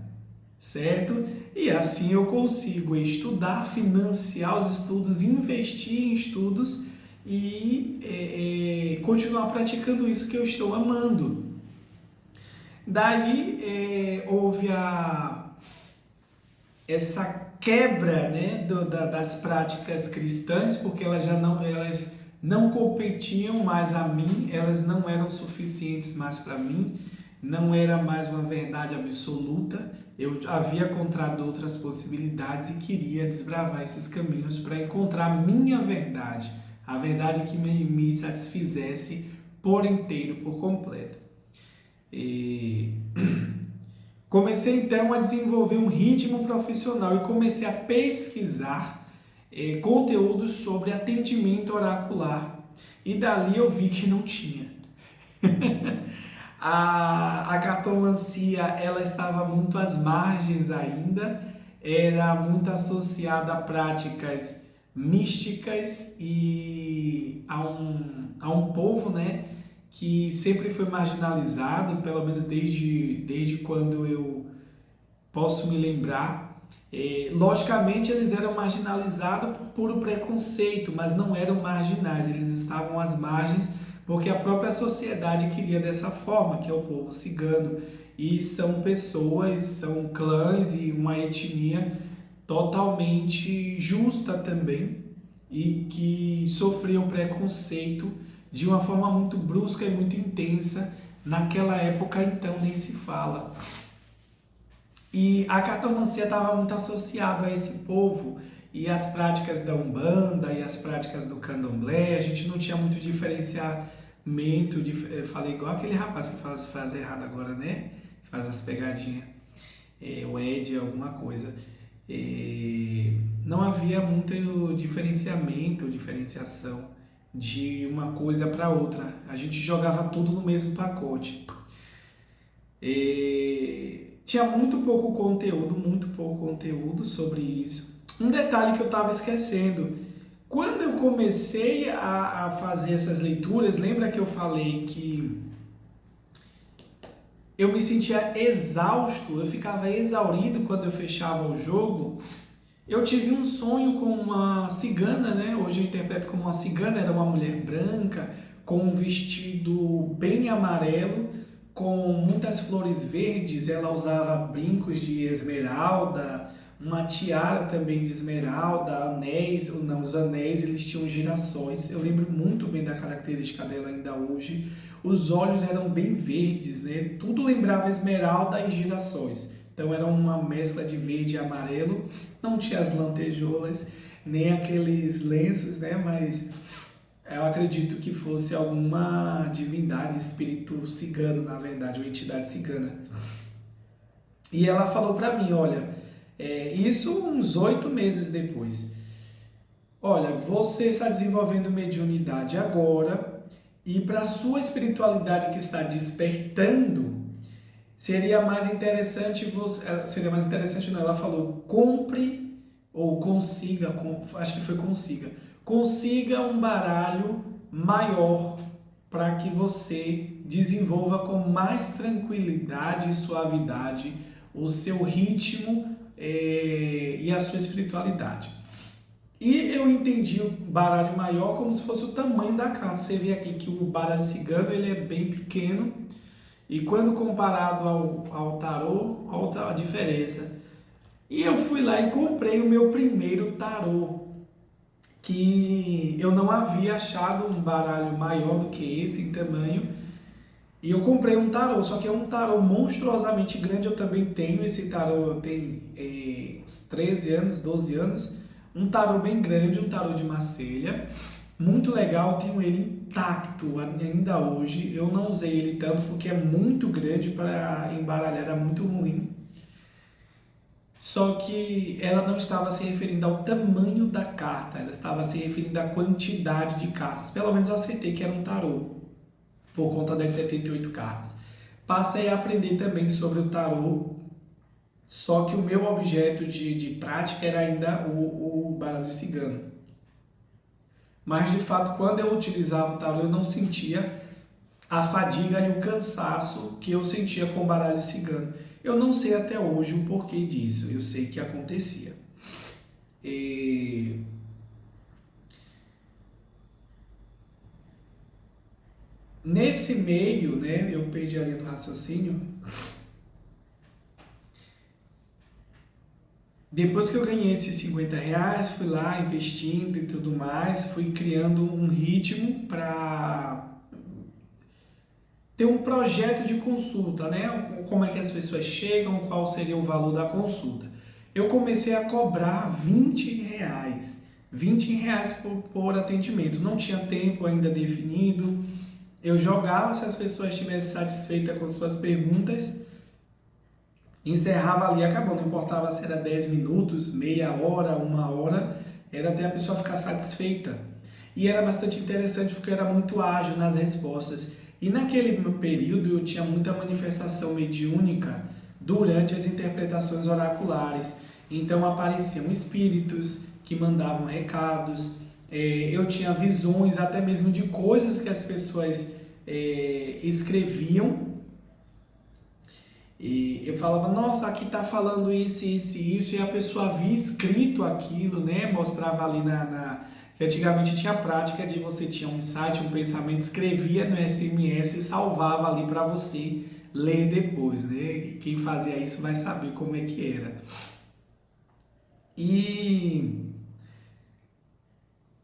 Certo? E assim eu consigo estudar, financiar os estudos, investir em estudos e continuar praticando isso que eu estou amando. Daí houve essa quebra, né, das práticas cristãs, porque elas não competiam mais a mim, elas não eram suficientes mais para mim, não era mais uma verdade absoluta. Eu havia encontrado outras possibilidades e queria desbravar esses caminhos para encontrar a minha verdade, a verdade que me satisfizesse por inteiro, por completo. E comecei então a desenvolver um ritmo profissional e comecei a pesquisar conteúdos sobre atendimento oracular. E dali eu vi que não tinha. A cartomancia ela estava muito às margens ainda, era muito associada a práticas místicas e a um povo, né, que sempre foi marginalizado, pelo menos desde quando eu posso me lembrar. Logicamente eles eram marginalizados por puro preconceito, mas não eram marginais, eles estavam às margens porque a própria sociedade queria dessa forma, que é o povo cigano. E são pessoas, são clãs e uma etnia totalmente justa também e que sofriam preconceito de uma forma muito brusca e muito intensa. Naquela época, então, nem se fala. E a cartomancia estava muito associada a esse povo e as práticas da Umbanda e as práticas do Candomblé, a gente não tinha muito diferenciamento, falei igual aquele rapaz que faz frase errada agora, né? Que faz as pegadinhas, o Ed, alguma coisa. Não havia muito diferenciação de uma coisa para outra, a gente jogava tudo no mesmo pacote. Tinha muito pouco conteúdo sobre isso. Um detalhe que eu estava esquecendo, quando eu comecei a fazer essas leituras, lembra que eu falei que eu me sentia exausto, eu ficava exaurido quando eu fechava o jogo? Eu tive um sonho com uma cigana, né? Hoje eu interpreto como uma cigana, era uma mulher branca, com um vestido bem amarelo, com muitas flores verdes. Ela usava brincos de esmeralda, uma tiara também de esmeralda, anéis, ou não, os anéis eles tinham girassóis. Eu lembro muito bem da característica dela ainda hoje. Os olhos eram bem verdes, né? Tudo lembrava esmeralda e girassóis. Então era uma mescla de verde e amarelo. Não tinha as lantejoulas, nem aqueles lenços, né? Mas eu acredito que fosse alguma divindade, espírito cigano, na verdade, ou entidade cigana. E ela falou para mim, olha, isso uns 8 meses depois. Olha, você está desenvolvendo mediunidade agora e para a sua espiritualidade que está despertando, seria mais interessante não, ela falou, compre ou consiga, acho que foi consiga um baralho maior para que você desenvolva com mais tranquilidade e suavidade o seu ritmo e a sua espiritualidade. E eu entendi o baralho maior como se fosse o tamanho da carta. Você vê aqui que o baralho cigano ele é bem pequeno e quando comparado ao tarô, olha a diferença. E eu fui lá e comprei o meu primeiro tarô, que eu não havia achado um baralho maior do que esse em tamanho. E eu comprei um tarô, só que é um tarô monstruosamente grande. Eu também tenho esse tarô, eu tenho uns 13 anos, 12 anos. Um tarô bem grande, um tarô de Marselha. Muito legal, tenho ele intacto ainda hoje. Eu não usei ele tanto porque é muito grande para embaralhar, era muito ruim. Só que ela não estava se referindo ao tamanho da carta, ela estava se referindo à quantidade de cartas. Pelo menos eu aceitei que era um tarô, por conta das 78 cartas. Passei a aprender também sobre o tarô, só que o meu objeto de prática era ainda o baralho cigano. Mas, de fato, quando eu utilizava o tarô, eu não sentia a fadiga e o cansaço que eu sentia com o baralho cigano. Eu não sei até hoje o porquê disso, eu sei que acontecia. Nesse meio, né, eu perdi a linha do raciocínio. Depois que eu ganhei esses R$ 50, fui lá investindo e tudo mais, fui criando um ritmo para ter um projeto de consulta, né? Como é que as pessoas chegam, qual seria o valor da consulta. Eu comecei a cobrar R$ 20 por atendimento. Não tinha tempo ainda definido. Eu jogava, se as pessoas estivessem satisfeitas com suas perguntas, encerrava ali, acabou. Não importava se era 10 minutos, meia hora, 1 hora, era até a pessoa ficar satisfeita. E era bastante interessante porque eu era muito ágil nas respostas. E naquele período eu tinha muita manifestação mediúnica durante as interpretações oraculares. Então apareciam espíritos que mandavam recados, eu tinha visões até mesmo de coisas que as pessoas escreviam. E eu falava, nossa, aqui está falando isso, isso e isso, e a pessoa havia escrito aquilo, né? Mostrava ali que antigamente tinha a prática de você tinha um insight, um pensamento, escrevia no SMS e salvava ali para você ler depois, né? Quem fazia isso vai saber como é que era. E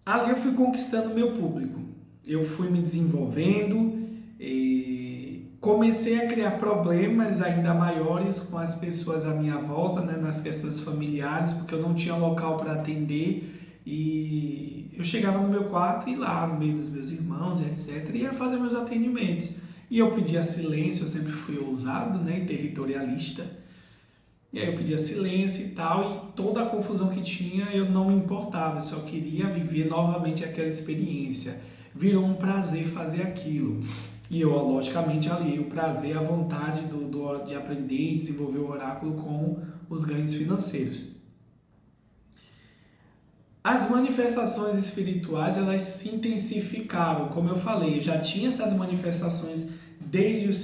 ali eu fui conquistando o meu público, eu fui me desenvolvendo e comecei a criar problemas ainda maiores com as pessoas à minha volta, né? Nas questões familiares, porque eu não tinha local para atender. E eu chegava no meu quarto e lá no meio dos meus irmãos, etc, ia fazer meus atendimentos. E eu pedia silêncio, eu sempre fui ousado, né, e territorialista. E aí eu pedia silêncio e tal, e toda a confusão que tinha eu não me importava, eu só queria viver novamente aquela experiência. Virou um prazer fazer aquilo. E eu, logicamente, aliei o prazer à vontade de aprender e desenvolver o oráculo com os ganhos financeiros. As manifestações espirituais, elas se intensificaram, como eu falei, eu já tinha essas manifestações desde os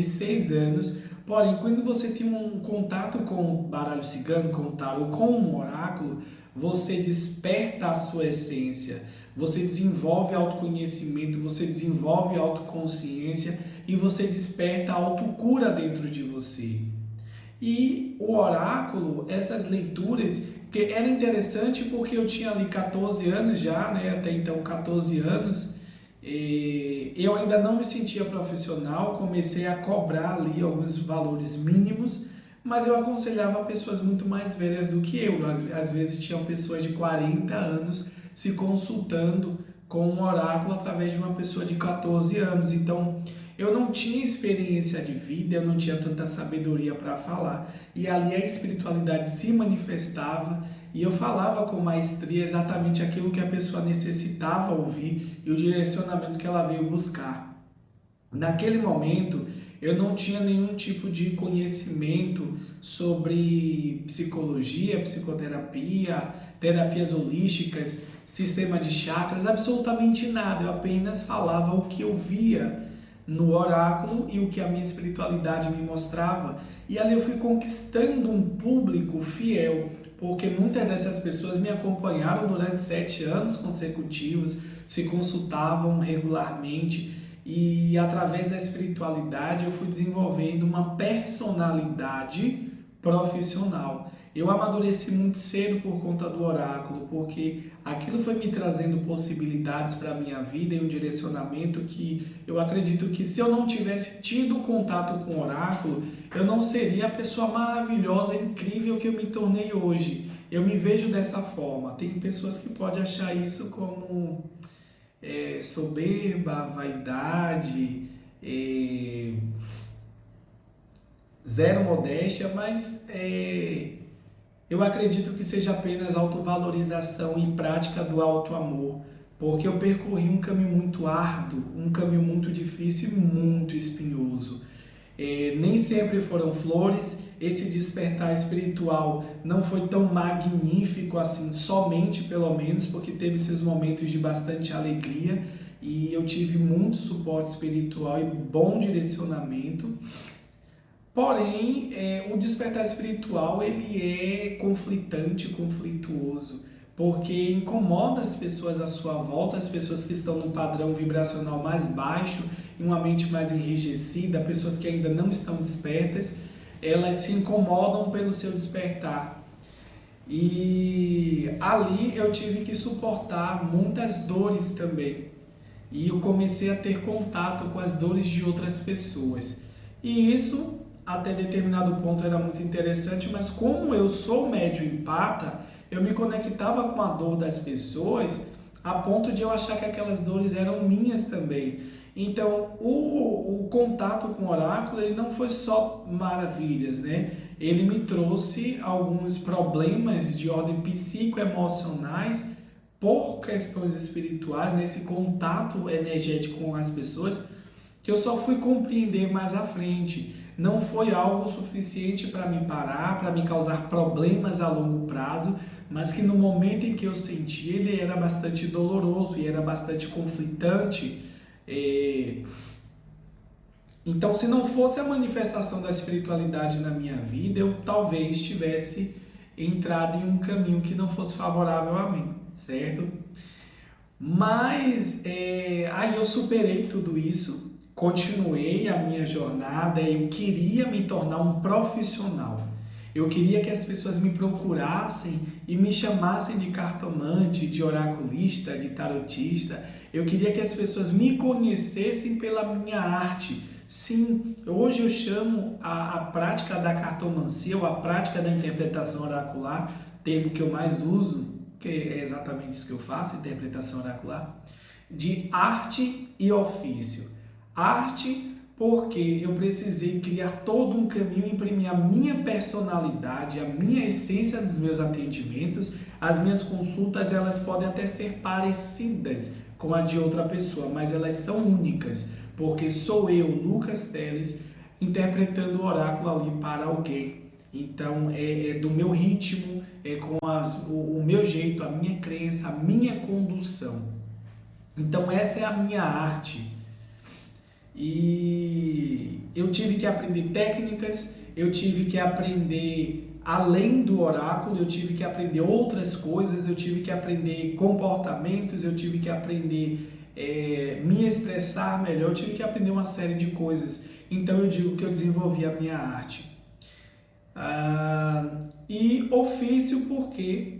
6 anos, Porém, quando você tem um contato com o baralho cigano, com o tarô, com um oráculo, você desperta a sua essência, você desenvolve autoconhecimento, você desenvolve autoconsciência e você desperta a autocura dentro de você. E o oráculo, essas leituras, que era interessante porque eu tinha ali 14 anos já, né? Até então 14 anos, eu ainda não me sentia profissional, comecei a cobrar ali alguns valores mínimos, mas eu aconselhava pessoas muito mais velhas do que eu. Às vezes tinham pessoas de 40 anos se consultando com um oráculo através de uma pessoa de 14 anos. Então, eu não tinha experiência de vida, eu não tinha tanta sabedoria para falar. E ali a espiritualidade se manifestava e eu falava com maestria exatamente aquilo que a pessoa necessitava ouvir e o direcionamento que ela veio buscar. Naquele momento, eu não tinha nenhum tipo de conhecimento sobre psicologia, psicoterapia, terapias holísticas, sistema de chakras, absolutamente nada. Eu apenas falava o que eu via no oráculo e o que a minha espiritualidade me mostrava. E ali eu fui conquistando um público fiel, porque muitas dessas pessoas me acompanharam durante 7 anos consecutivos, se consultavam regularmente e através da espiritualidade eu fui desenvolvendo uma personalidade profissional. Eu amadureci muito cedo por conta do oráculo, porque aquilo foi me trazendo possibilidades para a minha vida e um direcionamento que eu acredito que se eu não tivesse tido contato com o oráculo, eu não seria a pessoa maravilhosa, incrível que eu me tornei hoje. Eu me vejo dessa forma. Tem pessoas que podem achar isso como soberba, vaidade, zero modéstia, mas eu acredito que seja apenas autovalorização e prática do auto-amor, porque eu percorri um caminho muito árduo, um caminho muito difícil e muito espinhoso. Nem sempre foram flores, esse despertar espiritual não foi tão magnífico assim, somente pelo menos, porque teve esses momentos de bastante alegria e eu tive muito suporte espiritual e bom direcionamento. Porém, o despertar espiritual ele é conflitante, conflituoso, porque incomoda as pessoas à sua volta, as pessoas que estão num padrão vibracional mais baixo, em uma mente mais enrijecida, pessoas que ainda não estão despertas, elas se incomodam pelo seu despertar. E ali eu tive que suportar muitas dores também. E eu comecei a ter contato com as dores de outras pessoas. E isso, até determinado ponto, era muito interessante, mas como eu sou médium empata, eu me conectava com a dor das pessoas a ponto de eu achar que aquelas dores eram minhas também. Então, o contato com o oráculo ele não foi só maravilhas, né? Ele me trouxe alguns problemas de ordem psicoemocionais por questões espirituais, nesse contato energético com as pessoas, que eu só fui compreender mais à frente. Não foi algo suficiente para me parar, para me causar problemas a longo prazo, mas que no momento em que eu senti, ele era bastante doloroso e era bastante conflitante. Então, se não fosse a manifestação da espiritualidade na minha vida, eu talvez tivesse entrado em um caminho que não fosse favorável a mim, certo? Mas aí eu superei tudo isso, continuei a minha jornada, eu queria me tornar um profissional. Eu queria que as pessoas me procurassem e me chamassem de cartomante, de oraculista, de tarotista. Eu queria que as pessoas me conhecessem pela minha arte. Sim, hoje eu chamo a prática da cartomancia, ou a prática da interpretação oracular, termo que eu mais uso, que é exatamente isso que eu faço, interpretação oracular, de arte e ofício. Arte porque eu precisei criar todo um caminho, imprimir a minha personalidade, a minha essência dos meus atendimentos. As minhas consultas, elas podem até ser parecidas com a de outra pessoa, mas elas são únicas, porque sou eu, Lucas Teles, interpretando o oráculo ali para alguém. Então, é do meu ritmo, é com o meu jeito, a minha crença, a minha condução. Então, essa é a minha arte. E eu tive que aprender técnicas, eu tive que aprender além do oráculo, eu tive que aprender outras coisas, eu tive que aprender comportamentos, eu tive que aprender me expressar melhor, eu tive que aprender uma série de coisas. Então eu digo que eu desenvolvi a minha arte. E ofício porque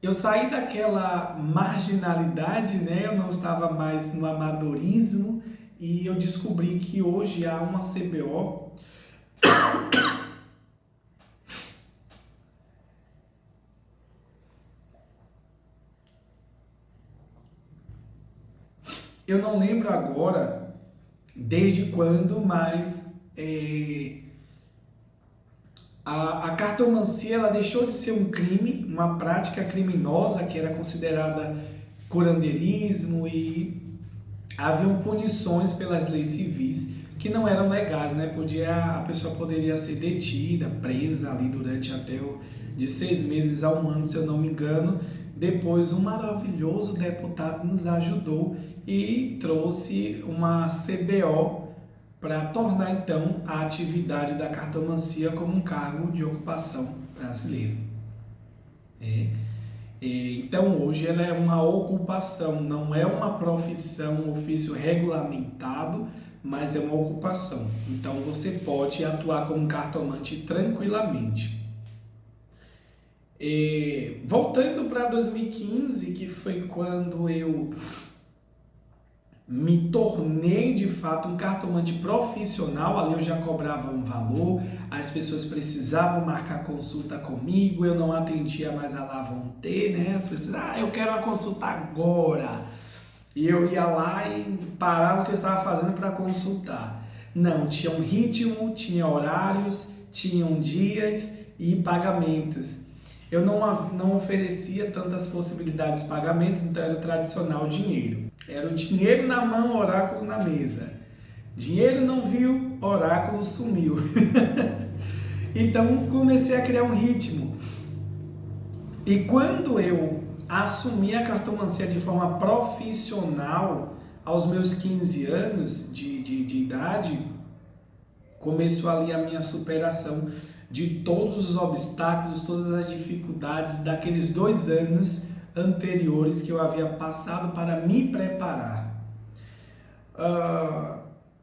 eu saí daquela marginalidade, né? Eu não estava mais no amadorismo e eu descobri que hoje há uma CBO. Eu não lembro agora desde quando, mas a cartomancia ela deixou de ser um crime, uma prática criminosa que era considerada curandeirismo e haviam punições pelas leis civis que não eram legais, né? A pessoa poderia ser detida, presa ali durante de 6 meses a 1 ano, se eu não me engano. Depois um maravilhoso deputado nos ajudou e trouxe uma CBO para tornar então a atividade da cartomancia como um cargo de ocupação brasileiro. Então hoje ela é uma ocupação, não é uma profissão, um ofício regulamentado, mas é uma ocupação. Então você pode atuar como cartomante tranquilamente. Voltando para 2015, que foi quando eu me tornei de fato um cartomante profissional, ali eu já cobrava um valor, as pessoas precisavam marcar consulta comigo, eu não atendia mais à lá vontade, né? As pessoas, eu quero uma consulta agora. E eu ia lá e parava o que eu estava fazendo para consultar. Não, tinha um ritmo, tinha horários, tinham dias e pagamentos. Eu não oferecia tantas possibilidades de pagamentos, então era o tradicional dinheiro. Era o dinheiro na mão, oráculo na mesa. Dinheiro não viu, oráculo sumiu. Então comecei a criar um ritmo. E quando eu assumi a cartomancia de forma profissional, aos meus 15 anos de idade, começou ali a minha superação de todos os obstáculos, todas as dificuldades daqueles 2 anos anteriores que eu havia passado para me preparar.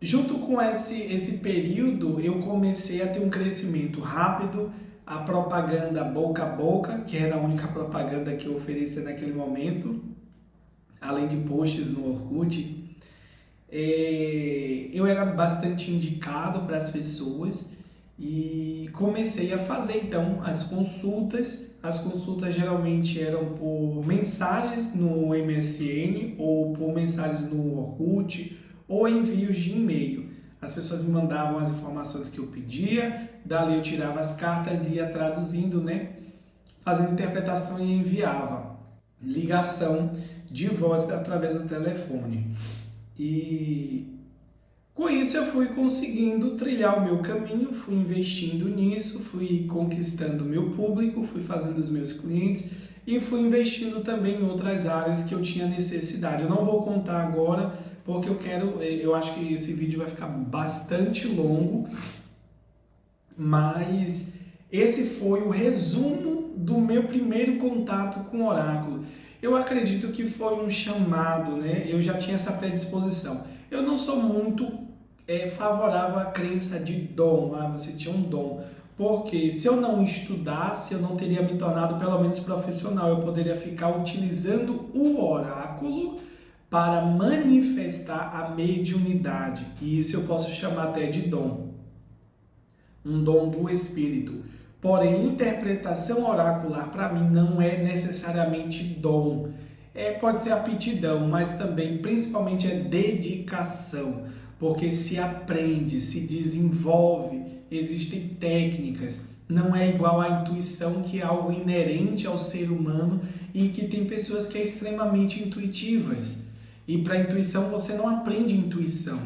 Junto com esse período, eu comecei a ter um crescimento rápido, a propaganda boca a boca, que era a única propaganda que eu oferecia naquele momento, além de posts no Orkut. Eu era bastante indicado para as pessoas e comecei a fazer então as consultas. As consultas geralmente eram por mensagens no MSN ou por mensagens no Orkut ou envios de e-mail. As pessoas me mandavam as informações que eu pedia, dali eu tirava as cartas e ia traduzindo, né? Fazendo interpretação e enviava. Ligação de voz através do telefone. E com isso eu fui conseguindo trilhar o meu caminho, fui investindo nisso, fui conquistando o meu público, fui fazendo os meus clientes e fui investindo também em outras áreas que eu tinha necessidade. Eu não vou contar agora porque eu acho que esse vídeo vai ficar bastante longo, mas esse foi o resumo do meu primeiro contato com o oráculo. Eu acredito que foi um chamado, né? Eu já tinha essa predisposição. Eu não sou muito favorável à crença de dom, você tinha um dom. Porque se eu não estudasse, eu não teria me tornado pelo menos profissional. Eu poderia ficar utilizando o oráculo para manifestar a mediunidade. E isso eu posso chamar até de dom. Um dom do espírito. Porém, interpretação oracular para mim não é necessariamente dom. Pode ser aptidão, mas também principalmente é dedicação. Porque se aprende, se desenvolve, existem técnicas. Não é igual à intuição, que é algo inerente ao ser humano e que tem pessoas que é extremamente intuitivas. E para a intuição você não aprende intuição,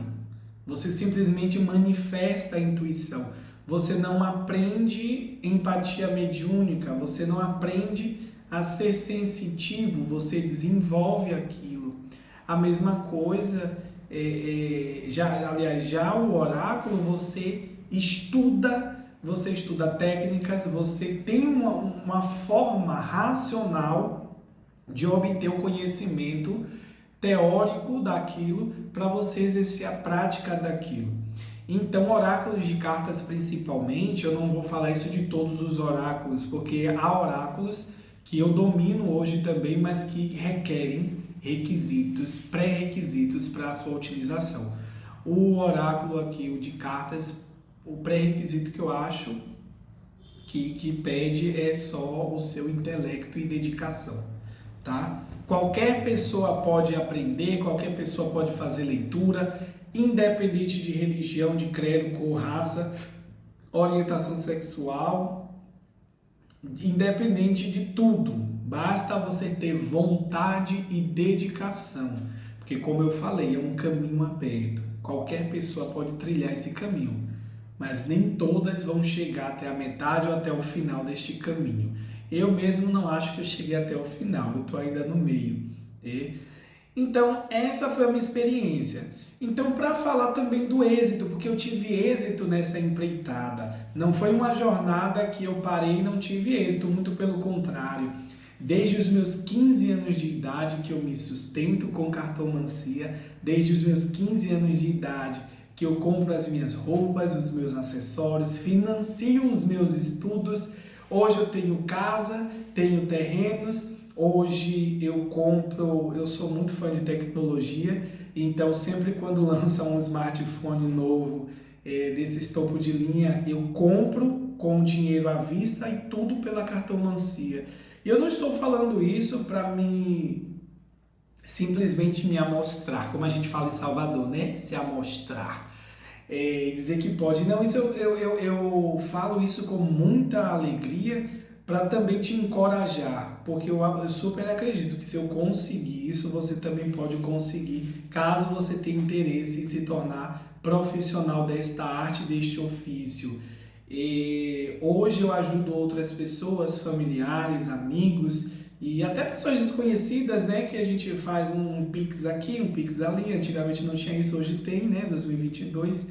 você simplesmente manifesta a intuição. Você não aprende empatia mediúnica, você não aprende a ser sensitivo, você desenvolve aquilo. A mesma coisa já o oráculo você estuda técnicas, você tem uma forma racional de obter o conhecimento teórico daquilo para você exercer a prática daquilo. Então, oráculos de cartas principalmente, eu não vou falar isso de todos os oráculos, porque há oráculos que eu domino hoje também, mas que requerem requisitos, pré-requisitos para a sua utilização. O oráculo aqui, o de cartas, o pré-requisito que eu acho que pede é só o seu intelecto e dedicação, tá? Qualquer pessoa pode aprender, qualquer pessoa pode fazer leitura, independente de religião, de credo, cor, raça, orientação sexual, independente de tudo. Basta você ter vontade e dedicação, porque como eu falei, é um caminho aberto. Qualquer pessoa pode trilhar esse caminho, mas nem todas vão chegar até a metade ou até o final deste caminho. Eu mesmo não acho que eu cheguei até o final, eu estou ainda no meio. Então, essa foi a minha experiência. Então, para falar também do êxito, porque eu tive êxito nessa empreitada. Não foi uma jornada que eu parei e não tive êxito, muito pelo contrário. Desde os meus 15 anos de idade que eu me sustento com cartomancia, desde os meus 15 anos de idade que eu compro as minhas roupas, os meus acessórios, financio os meus estudos. Hoje eu tenho casa, tenho terrenos, hoje eu sou muito fã de tecnologia, então sempre quando lança um smartphone novo desses topo de linha, eu compro com dinheiro à vista e tudo pela cartomancia. E eu não estou falando isso para simplesmente me amostrar, como a gente fala em Salvador, né? Se amostrar. Dizer que pode. Não, isso eu falo isso com muita alegria para também te encorajar, porque eu super acredito que se eu conseguir isso, você também pode conseguir, caso você tenha interesse em se tornar profissional desta arte, deste ofício. Hoje eu ajudo outras pessoas, familiares, amigos e até pessoas desconhecidas, né, que a gente faz um Pix aqui, um Pix ali. Antigamente não tinha isso, hoje tem, né, 2022.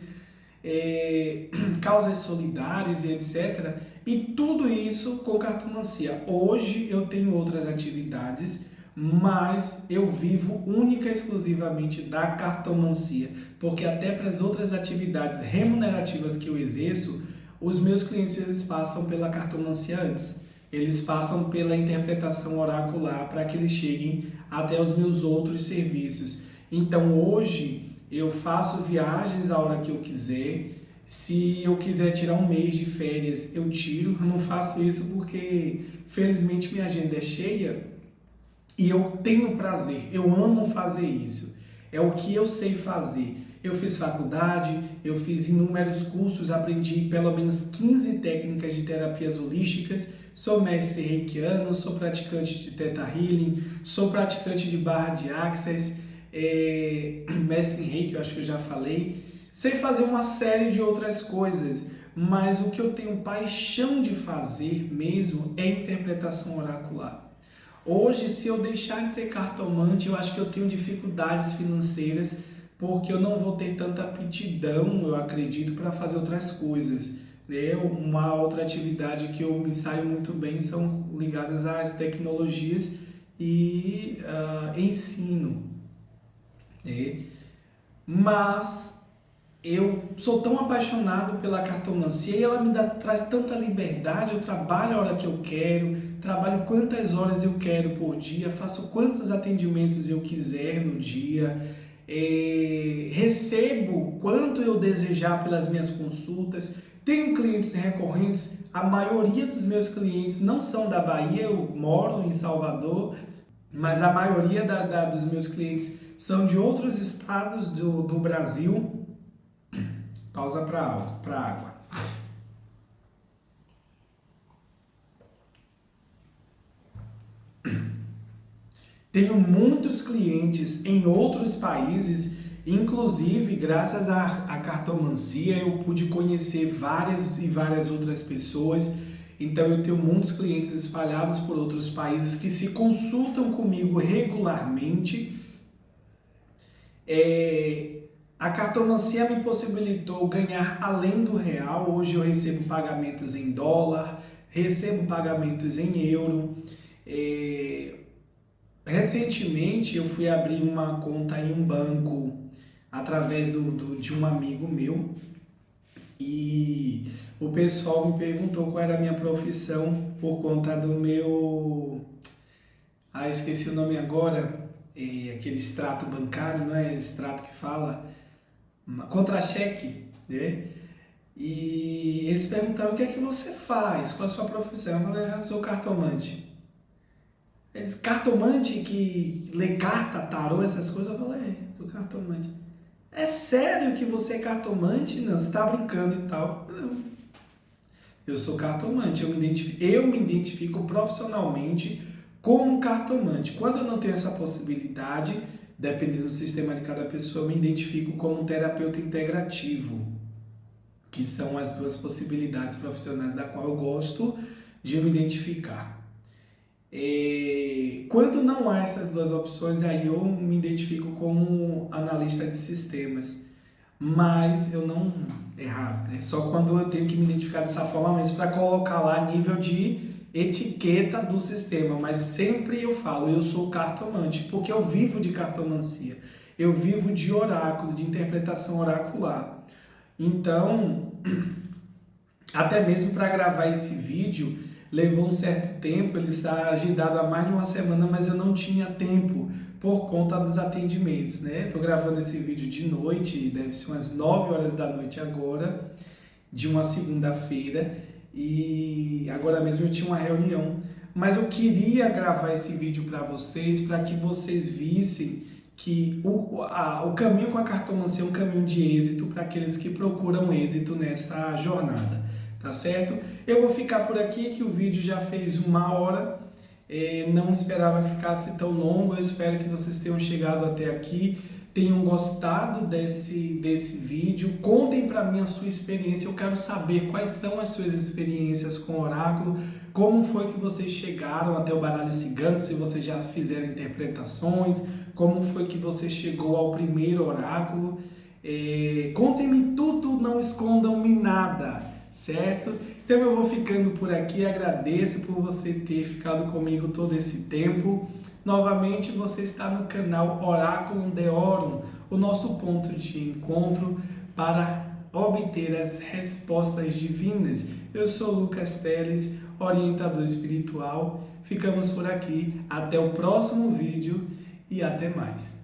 Causas solidárias e etc. E tudo isso com cartomancia. Hoje eu tenho outras atividades, mas eu vivo única e exclusivamente da cartomancia, porque até para as outras atividades remunerativas que eu exerço, os meus clientes eles passam pela cartomancia antes. Eles passam pela interpretação oracular para que eles cheguem até os meus outros serviços. Então hoje eu faço viagens a hora que eu quiser. Se eu quiser tirar um mês de férias, eu tiro. Eu não faço isso porque, felizmente, minha agenda é cheia e eu tenho prazer. Eu amo fazer isso. É o que eu sei fazer. Eu fiz faculdade, eu fiz inúmeros cursos, aprendi pelo menos 15 técnicas de terapias holísticas. Sou mestre reikiano, sou praticante de Theta Healing, sou praticante de barra de Access, mestre em Reiki, eu acho que eu já falei. Sei fazer uma série de outras coisas, mas o que eu tenho paixão de fazer mesmo é interpretação oracular. Hoje, se eu deixar de ser cartomante, eu acho que eu tenho dificuldades financeiras, porque eu não vou ter tanta aptidão, eu acredito, para fazer outras coisas. Uma outra atividade que eu me saio muito bem são ligadas às tecnologias e ensino. Mas eu sou tão apaixonado pela cartomancia e ela traz tanta liberdade. Eu trabalho a hora que eu quero, trabalho quantas horas eu quero por dia, faço quantos atendimentos eu quiser no dia, recebo quanto eu desejar pelas minhas consultas. Tenho clientes recorrentes, a maioria dos meus clientes não são da Bahia, eu moro em Salvador, mas a maioria dos meus clientes são de outros estados do Brasil. Pausa para água. Tenho muitos clientes em outros países, inclusive graças à cartomancia eu pude conhecer várias e várias outras pessoas. Então eu tenho muitos clientes espalhados por outros países que se consultam comigo regularmente. A cartomancia me possibilitou ganhar além do real. Hoje eu recebo pagamentos em dólar, recebo pagamentos em euro. Recentemente eu fui abrir uma conta em um banco através de um amigo meu e o pessoal me perguntou qual era a minha profissão por conta do meu... esqueci o nome agora, aquele extrato bancário, não é extrato que fala? Contra-cheque, né? E eles perguntaram o que é que você faz, qual a sua profissão? Eu falei, eu sou cartomante. Eles, cartomante que lê carta, tarô, essas coisas? Eu falei, sou cartomante. É sério que você é cartomante? Não, você está brincando e tal. Não, eu sou cartomante, eu me identifico profissionalmente como cartomante. Quando eu não tenho essa possibilidade, dependendo do sistema de cada pessoa, eu me identifico como um terapeuta integrativo, que são as duas possibilidades profissionais da qual eu gosto de me identificar. Quando não há essas duas opções, aí eu me identifico como analista de sistemas, mas eu não... É raro, né? Só quando eu tenho que me identificar dessa forma mesmo para colocar lá nível de etiqueta do sistema, mas sempre eu falo, eu sou cartomante, porque eu vivo de cartomancia, eu vivo de oráculo, de interpretação oracular. Então, até mesmo para gravar esse vídeo, levou um certo tempo, ele está agendado há mais de uma semana, mas eu não tinha tempo por conta dos atendimentos, né? Estou gravando esse vídeo de noite, deve ser umas 9 horas da noite agora, de uma segunda-feira, e agora mesmo eu tinha uma reunião, mas eu queria gravar esse vídeo para que vocês vissem que o caminho com a cartomancia é um caminho de êxito para aqueles que procuram êxito nessa jornada, tá certo? Eu vou ficar por aqui, que o vídeo já fez 1 hora, não esperava que ficasse tão longo, eu espero que vocês tenham chegado até aqui, tenham gostado desse vídeo, contem para mim a sua experiência, eu quero saber quais são as suas experiências com o oráculo, como foi que vocês chegaram até o baralho cigano, se vocês já fizeram interpretações, como foi que você chegou ao primeiro oráculo, contem-me tudo, não escondam-me nada, certo? Então eu vou ficando por aqui, agradeço por você ter ficado comigo todo esse tempo. Novamente, você está no canal Oraculum Deorum, o nosso ponto de encontro para obter as respostas divinas. Eu sou Lucas Teles, orientador espiritual. Ficamos por aqui, até o próximo vídeo e até mais.